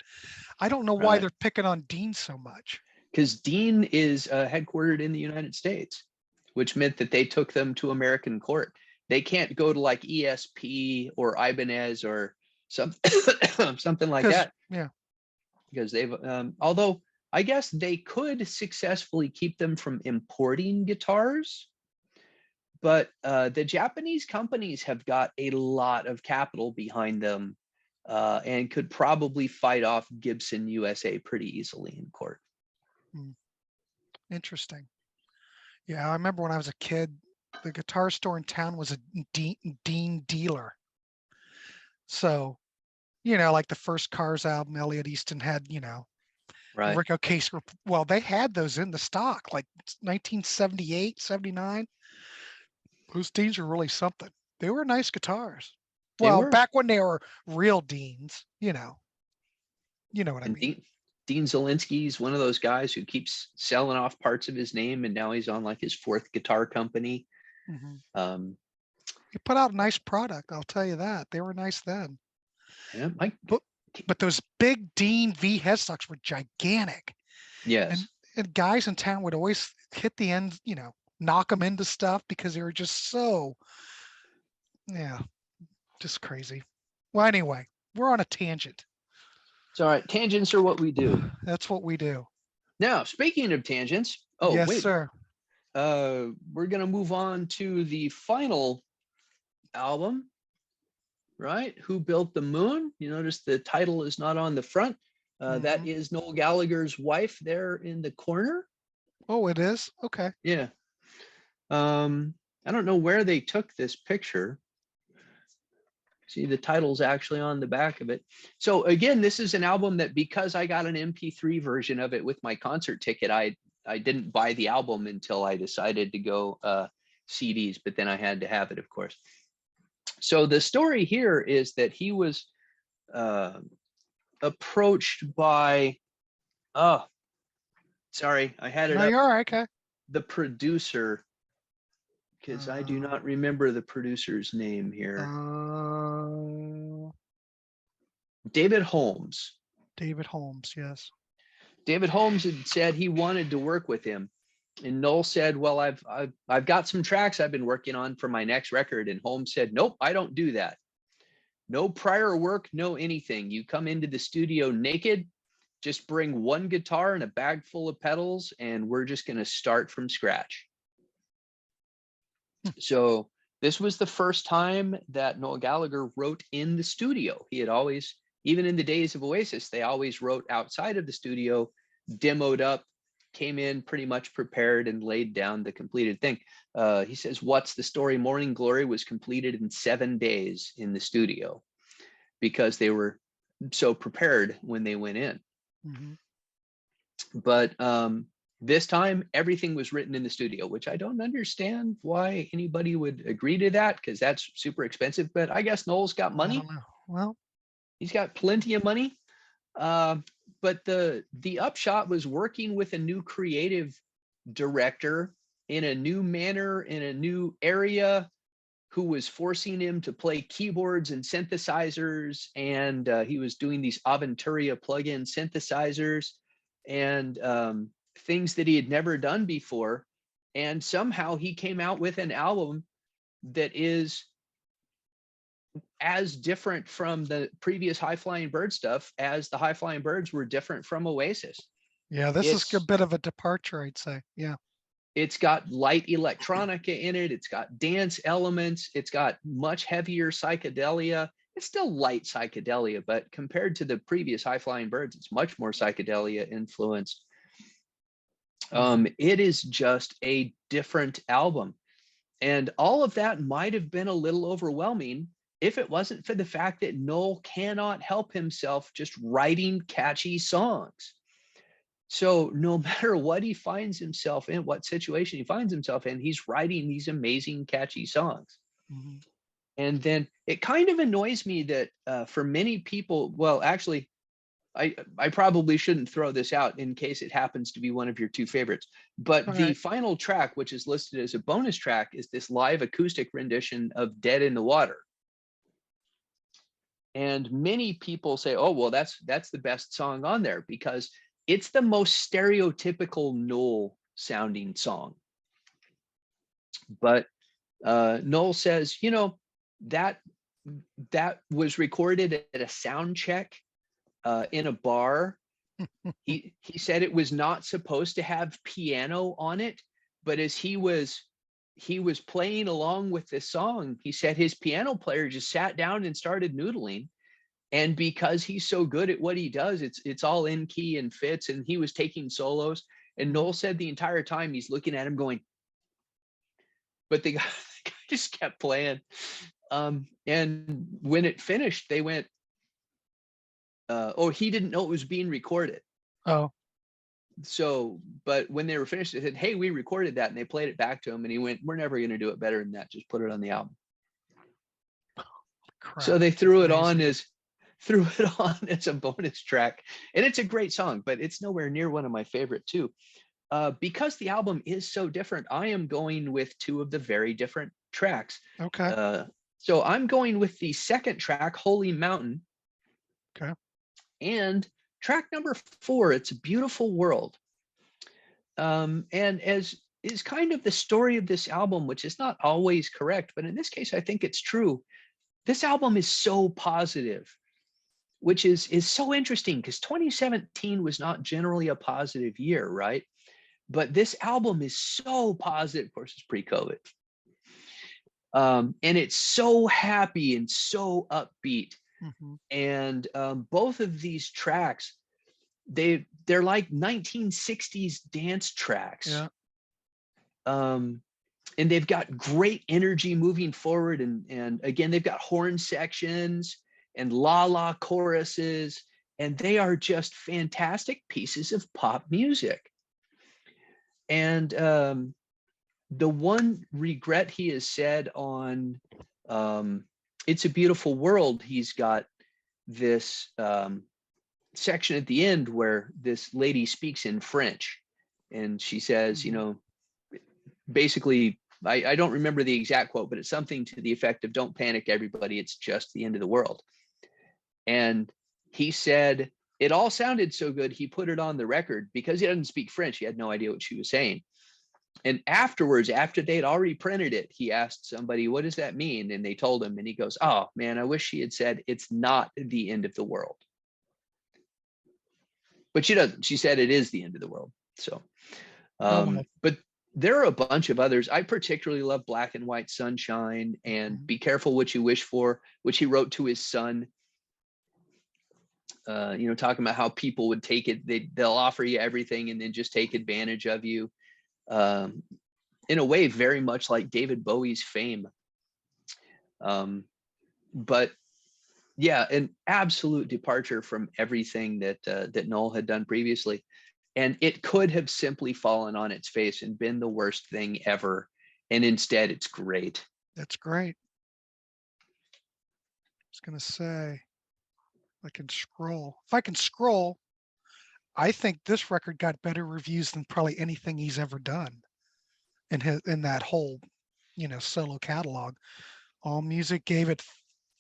I don't know why they're picking on Dean so much. Because Dean is headquartered in the United States, which meant that they took them to American court. They can't go to like ESP or Ibanez or something like that. Yeah. Because they've, although I guess they could successfully keep them from importing guitars. But the Japanese companies have got a lot of capital behind them, and could probably fight off Gibson USA pretty easily in court. Interesting. Yeah, I remember when I was a kid, the guitar store in town was a Dean dealer. So, like the first Cars album, Elliot Easton had, Rico Case. Well, they had those in the stock, like 1978, 79. Those Deans were really something. They were nice guitars. Well, back when they were real Deans, you know what I mean. Dean Zielinski's one of those guys who keeps selling off parts of his name, and now he's on like his 4th guitar company. He put out a nice product. I'll tell you that. They were nice then. Yeah, But but those big Dean V headstocks were gigantic. And yes. and guys in town would always hit the end, knock them into stuff because they were just so, yeah, just crazy. Well, anyway, we're on a tangent. It's all right. Tangents are what we do. That's what we do. Now, speaking of tangents, oh Yes, wait, sir. we're gonna move on to the final album, right? Who Built the Moon? You notice the title is not on the front. That Mhm. is Noel Gallagher's wife there in the corner. Oh, it is? Okay. Yeah. I don't know where they took this picture. See, the title's actually on the back of it. So again, this is an album that, because I got an MP3 version of it with my concert ticket, I didn't buy the album until I decided to go CDs, but then I had to have it, of course. So the story here is that he was approached by, oh, sorry, I had it No, up, you're all right. Okay. the producer, because I do not remember the producer's name here. David Holmes. David Holmes, yes. David Holmes had said he wanted to work with him, and Noel said, "Well, I've got some tracks I've been working on for my next record." And Holmes said, "Nope, I don't do that. No prior work, no anything. You come into the studio naked, just bring one guitar and a bag full of pedals, and we're just going to start from scratch." So this was the first time that Noel Gallagher wrote in the studio. He had always, even in the days of Oasis, they always wrote outside of the studio, demoed up, came in pretty much prepared and laid down the completed thing. He says, "What's the Story? Morning Glory was completed in 7 days in the studio because they were so prepared when they went in." Mm-hmm. But this time, everything was written in the studio, which I don't understand why anybody would agree to that, because that's super expensive. But I guess Noel's got I money. don't know. Well, He's got plenty of money. But the upshot was working with a new creative director in a new manner, in a new area, who was forcing him to play keyboards and synthesizers. And he was doing these Aventuria plugin synthesizers and things that he had never done before. And somehow he came out with an album that is as different from the previous High Flying Bird stuff as the High Flying Birds were different from Oasis. yeah, this is a It's bit of a departure, I'd say. Yeah. it's got light electronica in it. It's got dance elements. It's got much heavier psychedelia. It's still light psychedelia, but compared to the previous High Flying Birds, it's much more psychedelia influenced. It is just a different album. And all of that might have been a little overwhelming if it wasn't for the fact that Noel cannot help himself just writing catchy songs. So no matter what he finds himself in, what situation he finds himself in, he's writing these amazing, catchy songs. Mm-hmm. And then it kind of annoys me that for many people, well, actually, I probably shouldn't throw this out in case it happens to be one of your two favorites. But All the right. final track, which is listed as a bonus track, is this live acoustic rendition of Dead in the Water. And many people say, "Oh, well, that's the best song on there," because it's the most stereotypical Noel sounding song. But Noel says, that was recorded at a sound check in a bar. He said it was not supposed to have piano on it, but as he was playing along with this song, he said his piano player just sat down and started noodling. And because he's so good at what he does, it's all in key and fits. And he was taking solos. And Noel said the entire time he's looking at him going, but the guy just kept playing. And when it finished, they went, "Oh, he didn't know it was being recorded." Oh, So, but when they were finished, they said, "Hey, we recorded that," and they played it back to him, and he went, "We're never going to do it better than that. Just put it on the album." crap. So they That's threw it amazing. on as a bonus track, and it's a great song, but it's nowhere near one of my favorite too. because the album is so different, I am going with two of the very different tracks. Okay. So I'm going with the second track, Holy Mountain. Okay. And track number 4, It's a Beautiful World. And as is kind of the story of this album, which is not always correct, but in this case, I think it's true. This album is so positive, which is so interesting because 2017 was not generally a positive year, right? But this album is so positive. Of course, it's pre-COVID. And it's so happy and so upbeat. Mm-hmm. And both of these tracks, they're like 1960s dance tracks. Yeah. And they've got great energy moving forward. And again, they've got horn sections and la choruses, and they are just fantastic pieces of pop music. And the one regret he has said on It's a Beautiful World, he's got this section at the end where this lady speaks in French, and she says, you know, basically, I don't remember the exact quote, but it's something to the effect of, "Don't panic, everybody, it's just the end of the world." And he said it all sounded so good, he put it on the record because he doesn't speak French. He had no idea what she was saying. And afterwards, after they'd already printed it, he asked somebody, "What does that mean?" And they told him, and he goes, "Oh man, I wish she had said it's not the end of the world." But she doesn't. She said it is the end of the world. So, but there are a bunch of others. I particularly love Black and White Sunshine and Be Careful What You Wish For, which he wrote to his son. You know, talking about how people would take it, they'll offer you everything and then just take advantage of you. In a way, very much like David Bowie's Fame. But yeah, an absolute departure from everything that Noel had done previously. And it could have simply fallen on its face and been the worst thing ever. And instead, it's great. That's great. I was going to say, I can scroll. If I can scroll, I think this record got better reviews than probably anything he's ever done in that whole, solo catalog. AllMusic gave it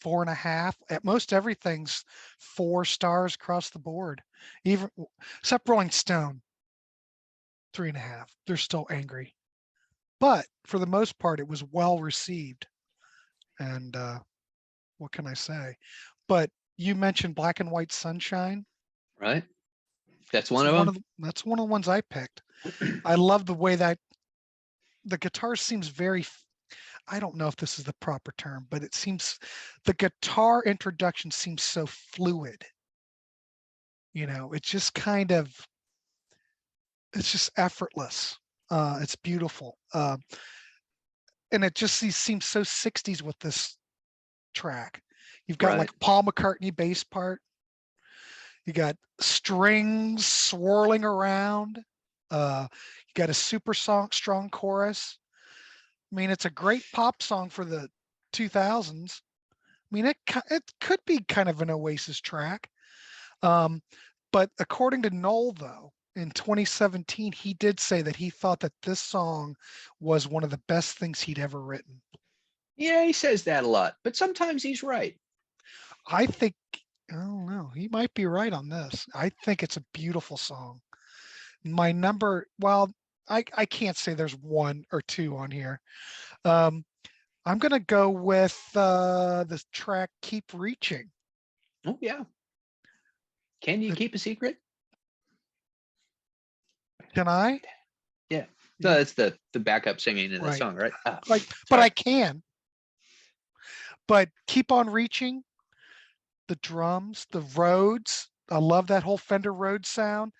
4.5. At most everything's 4 stars across the board, even except Rolling Stone, 3.5. They're still angry, but for the most part, it was well received. And what can I say? But you mentioned Black and White Sunshine, right? That's one of them. That's one of the ones I picked. I love the way that the guitar seems very, I don't know if this is the proper term, but it seems the guitar introduction seems so fluid. It's just it's just effortless. It's beautiful. And it just seems so 60s with this track. You've got like Paul McCartney bass part. You got strings swirling around. You got a super strong chorus. I mean, it's a great pop song for the 2000s. I mean, it could be kind of an Oasis track. But according to Noel, though, in 2017, he did say that he thought that this song was one of the best things he'd ever written. Yeah, he says that a lot, but sometimes he's right. I don't know. He might be right on this. I think it's a beautiful song. My number, well, I can't say there's 1 or 2 on here. I'm going to go with the track Keep Reaching. Oh, yeah. Can you keep a secret? Can I? Yeah. No, that's the backup singing in the song, right? But I can. But Keep on Reaching, the drums, the Rhodes. I love that whole Fender Rhodes sound.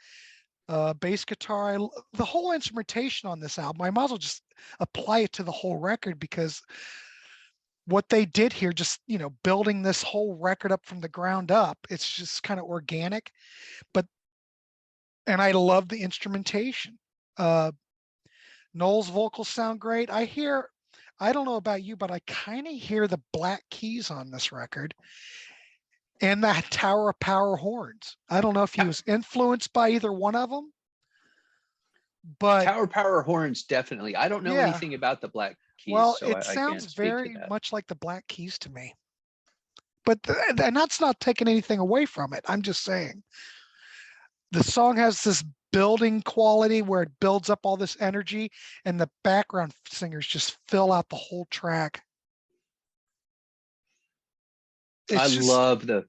Bass guitar, the whole instrumentation on this album. I might as well just apply it to the whole record because what they did here, just building this whole record up from the ground up, it's just kind of organic. And I love the instrumentation. Noel's vocals sound great. I don't know about you, but I kind of hear the Black Keys on this record and that Tower of Power horns. I don't know if he was influenced by either one of them. But Tower Power horns, definitely. I don't know yeah, anything about the Black Keys, well, so it I sounds can't speak to very that. much like the Black Keys to me. But and that's not taking anything away from it. I'm just saying the song has this building quality where it builds up all this energy, and the background singers just fill out the whole track. It's just, I love the it's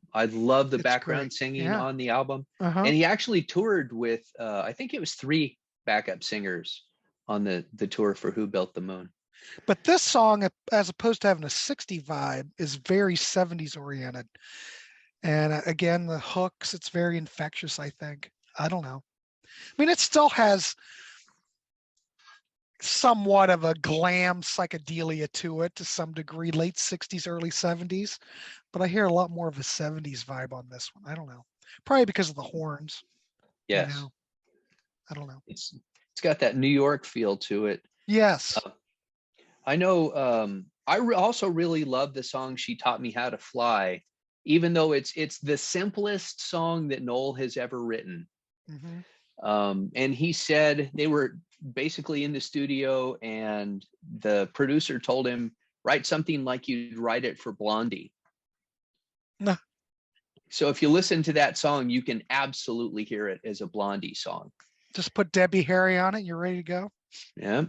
great. background singing Yeah. on the album. Uh-huh. And he actually toured with I think it was 3 backup singers on the tour for Who Built the Moon. But this song, as opposed to having a 60 vibe, is very 70s oriented. And again, the hooks, it's very infectious, I think. I don't know. I mean, it still has somewhat of a glam psychedelia to it to some degree, late 60s, early 70s. But I hear a lot more of a 70s vibe on this one. I don't know. Probably because of the horns, you Yes. know. I don't know. It's got that New York feel to it. Yes. I know also really love the song She Taught Me How to Fly, even though it's the simplest song that Noel has ever written. Hmm. And he said they were basically in the studio and the producer told him, write something like you'd write it for Blondie. No, So if you listen to that song, you can absolutely hear it as a Blondie song. just put Debbie Harry on it. You're ready to go. Yeah.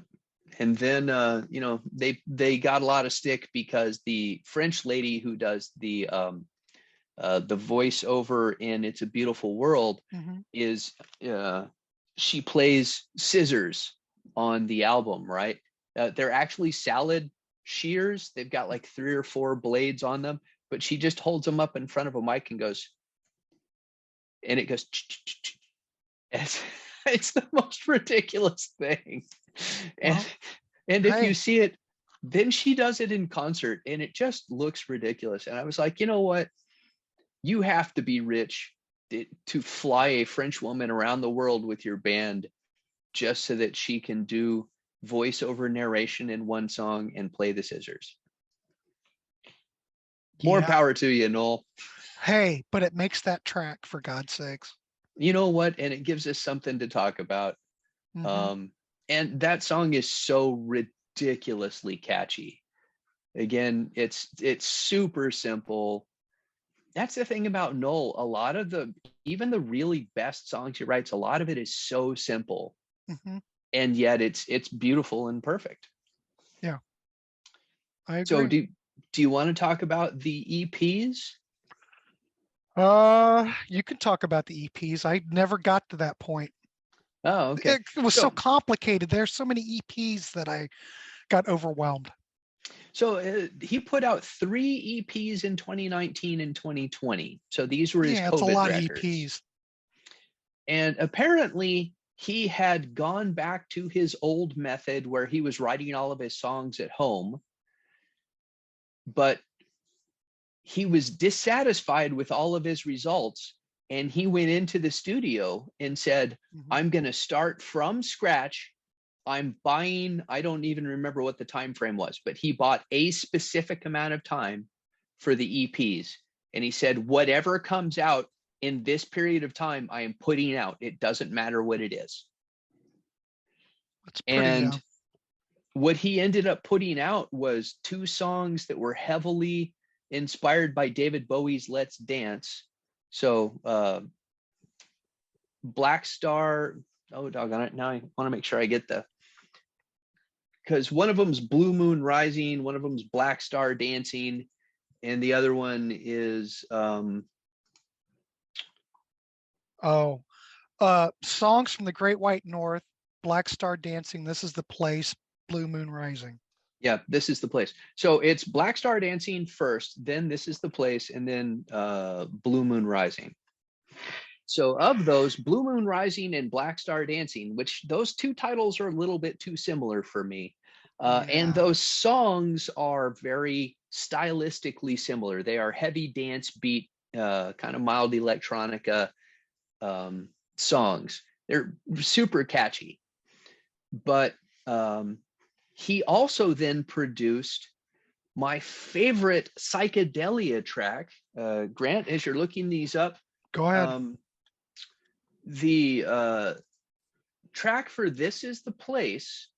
And then they got a lot of stick because the French lady who does the voiceover in It's a Beautiful World Hmm. is she plays scissors on the album, right? They're actually salad shears. They've got like 3 or 4 blades on them, but she just holds them up in front of a mic and goes, and it goes, it's the most ridiculous thing. And Well, and if you hey, see it, then she does it in concert and it just looks ridiculous. And I was like, you know what? You have to be rich to fly a French woman around the world with your band just so that she can do voiceover narration in one song and play the scissors. More yeah. power to you, Noel. Hey, but it makes that track, for God's sakes. You know what? And it gives us something to talk about. Hmm. Um, and that song is so ridiculously catchy. Again, it's super simple. That's the thing about Noel. A lot of even the really best songs he writes, a lot of it is so simple, Hmm. and yet it's beautiful and perfect. Yeah, I So agree. do you want to talk about the EPs? You can talk about the EPs. I never got to that point. Oh, okay. It was so complicated. There's so many EPs that I got overwhelmed. So he put out 3 EPs in 2019 and 2020. So these were his Yeah, it's a COVID lot of records. EPs. And apparently he had gone back to his old method where he was writing all of his songs at home, but he was dissatisfied with all of his results. And he went into the studio and said, Hmm. I'm going to start from scratch. I'm buying, I don't even remember what the time frame was, but he bought a specific amount of time for the EPs. And he said, whatever comes out in this period of time, I am putting out. It doesn't matter what it is. It's pretty. And what he ended up putting out was 2 songs that were heavily inspired by David Bowie's Let's Dance. So Black Star, oh doggone it, now I want to make sure I get because one of them's Blue Moon Rising, one of them's Black Star Dancing, and the other one is Oh, songs from the Great White North, Black Star Dancing, This Is the Place, Blue Moon Rising. yeah, This Is the Place. So it's Black Star Dancing first, then This Is the Place, and then Blue Moon Rising. So of those, Blue Moon Rising and Black Star Dancing, which those 2 titles are a little bit too similar for me. And Yeah. those songs are very stylistically similar. They are heavy dance beat, kind of mild electronica songs. They're super catchy. But he also then produced my favorite psychedelia track. Grant, as you're looking these up, Go ahead. the track for This Is the Place,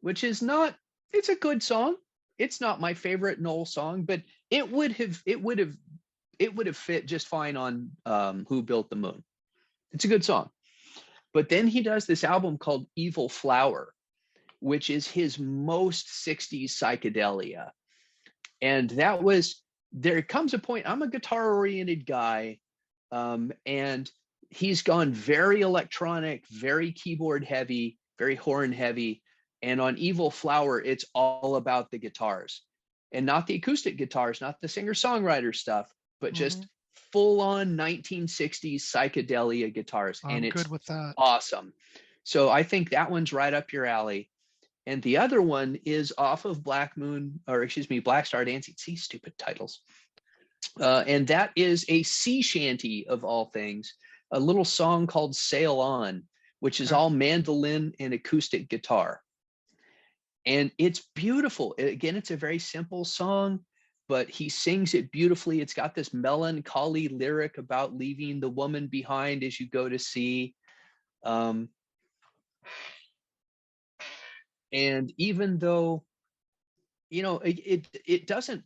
which is not, it's a good song. It's not my favorite Noel song, but it would have fit just fine on Who Built the Moon. It's a good song. But then he does this album called Evil Flower, which is his most 60s psychedelia. And that was, there comes a point, I'm a guitar oriented guy, and he's gone very electronic, very keyboard heavy, very horn heavy. And on Evil Flower, it's all about the guitars, and not the acoustic guitars, not the singer songwriter stuff, but just full on 1960s psychedelia guitars. I'm and it's good with that. awesome. So I think that one's right up your alley. And the other one is off of Black Moon, or excuse me, Black Star Dancing. See, stupid titles. And that is a sea shanty of all things, a little song called Sail On, which is all mandolin and acoustic guitar. And it's beautiful. Again, it's a very simple song, but he sings it beautifully. It's got this melancholy lyric about leaving the woman behind as you go to sea. And even though, it doesn't,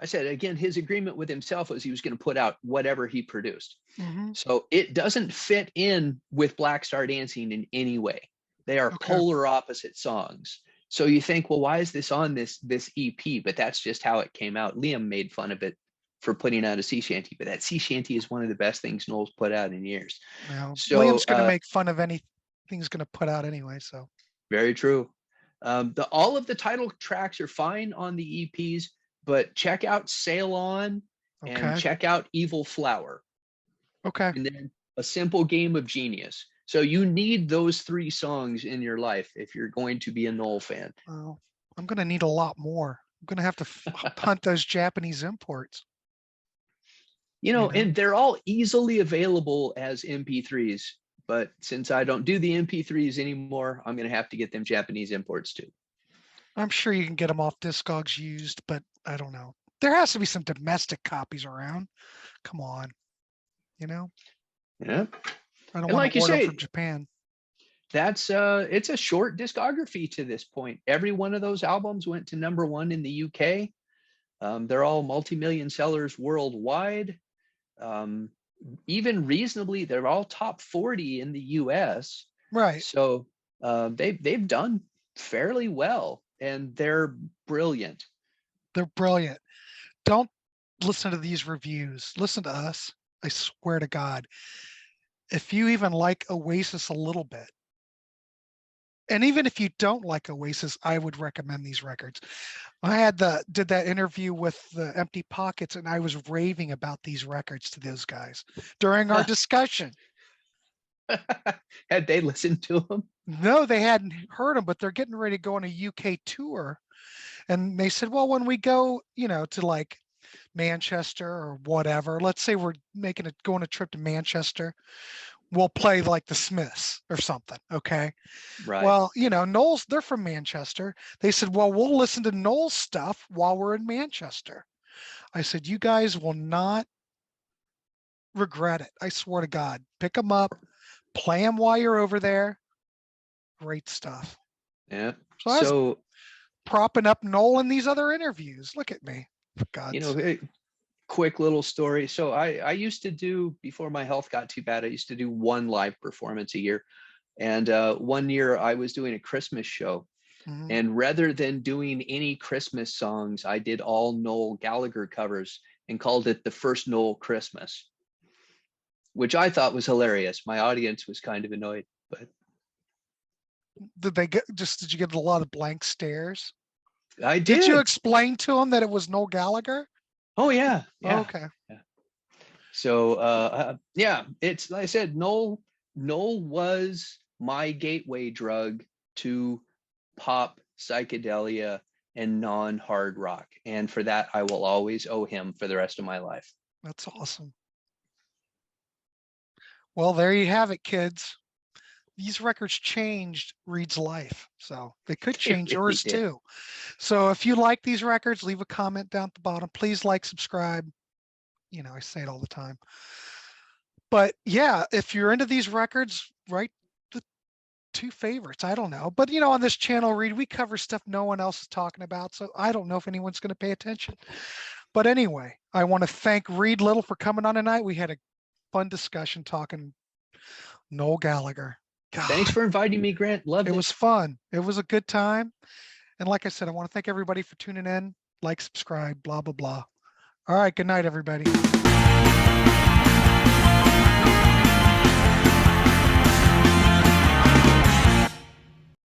I said, again, his agreement with himself was he was going to put out whatever he produced. So it doesn't fit in with Black Star Dancing in any way. They are polar opposite songs. So you think, well, why is this on this EP? But that's just how it came out. Liam made fun of it for putting out a sea shanty, but that sea shanty is one of the best things Noel's put out in years. Well, so Liam's going to make fun of anything he's going to put out anyway. So very true. All of the title tracks are fine on the EPs, but check out Sail On and check out Evil Flower. And then A Simple Game of Genius. So you need those 3 songs in your life if you're going to be a Noel fan. Well, I'm going to need a lot more. I'm going to have to hunt those Japanese imports. And they're all easily available as MP3s. But since I don't do the MP3s anymore, I'm going to have to get them Japanese imports too. I'm sure you can get them off Discogs used, but I don't know. There has to be some domestic copies around. Come on. Yeah. I don't want to order them from Japan. That's it's a short discography to this point. Every one of those albums went to #1 in the UK. They're all multi-million sellers worldwide. Even reasonably, they're all top 40 in the US. Right. So they've done fairly well, and they're brilliant. They're brilliant. Don't listen to these reviews. Listen to us. I swear to God. If you even like Oasis a little bit, and even if you don't like Oasis, I would recommend these records. I did that interview with the Empty Pockets, and I was raving about these records to those guys during our discussion. Had they listened to them? No, they hadn't heard them, but they're getting ready to go on a UK tour. And they said, well, when we go, to like Manchester or whatever, let's say we're going a trip to Manchester, we'll play like the Smiths or something. Okay. Right. Well, Noel's, they're from Manchester. They said, well, we'll listen to Noel's stuff while we're in Manchester. I said, you guys will not regret it. I swear to God. Pick them up, play them while you're over there. Great stuff. Yeah. So I was propping up Noel in these other interviews. Look at me. For God's sake. Quick little story. So I used to do, before my health got too bad, I used to do 1 live performance a year. And one year I was doing a Christmas show. And rather than doing any Christmas songs, I did all Noel Gallagher covers and called it The First Noel Christmas, which I thought was hilarious. My audience was kind of annoyed, but did you get a lot of blank stares? I did. Did you explain to them that it was Noel Gallagher? Oh yeah. Oh, okay. Yeah. So it's like I said, Noel was my gateway drug to pop, psychedelia, and non-hard rock. And for that, I will always owe him for the rest of my life. That's awesome. Well, there you have it, kids. These records changed Reed's life. So they could change yours too. So if you like these records, leave a comment down at the bottom. Please like, subscribe. I say it all the time. But yeah, if you're into these records, write to two favorites. I don't know. But, you know, on this channel, Reed, we cover stuff no one else is talking about. So I don't know if anyone's going to pay attention. But anyway, I want to thank Reed Little for coming on tonight. We had a fun discussion talking Noel Gallagher. God, Thanks for inviting me, Grant. Loved it it. was fun. It was a good time. And like I said, I want to thank everybody for tuning in. Like, subscribe, blah, blah, blah. All right. Good night, everybody.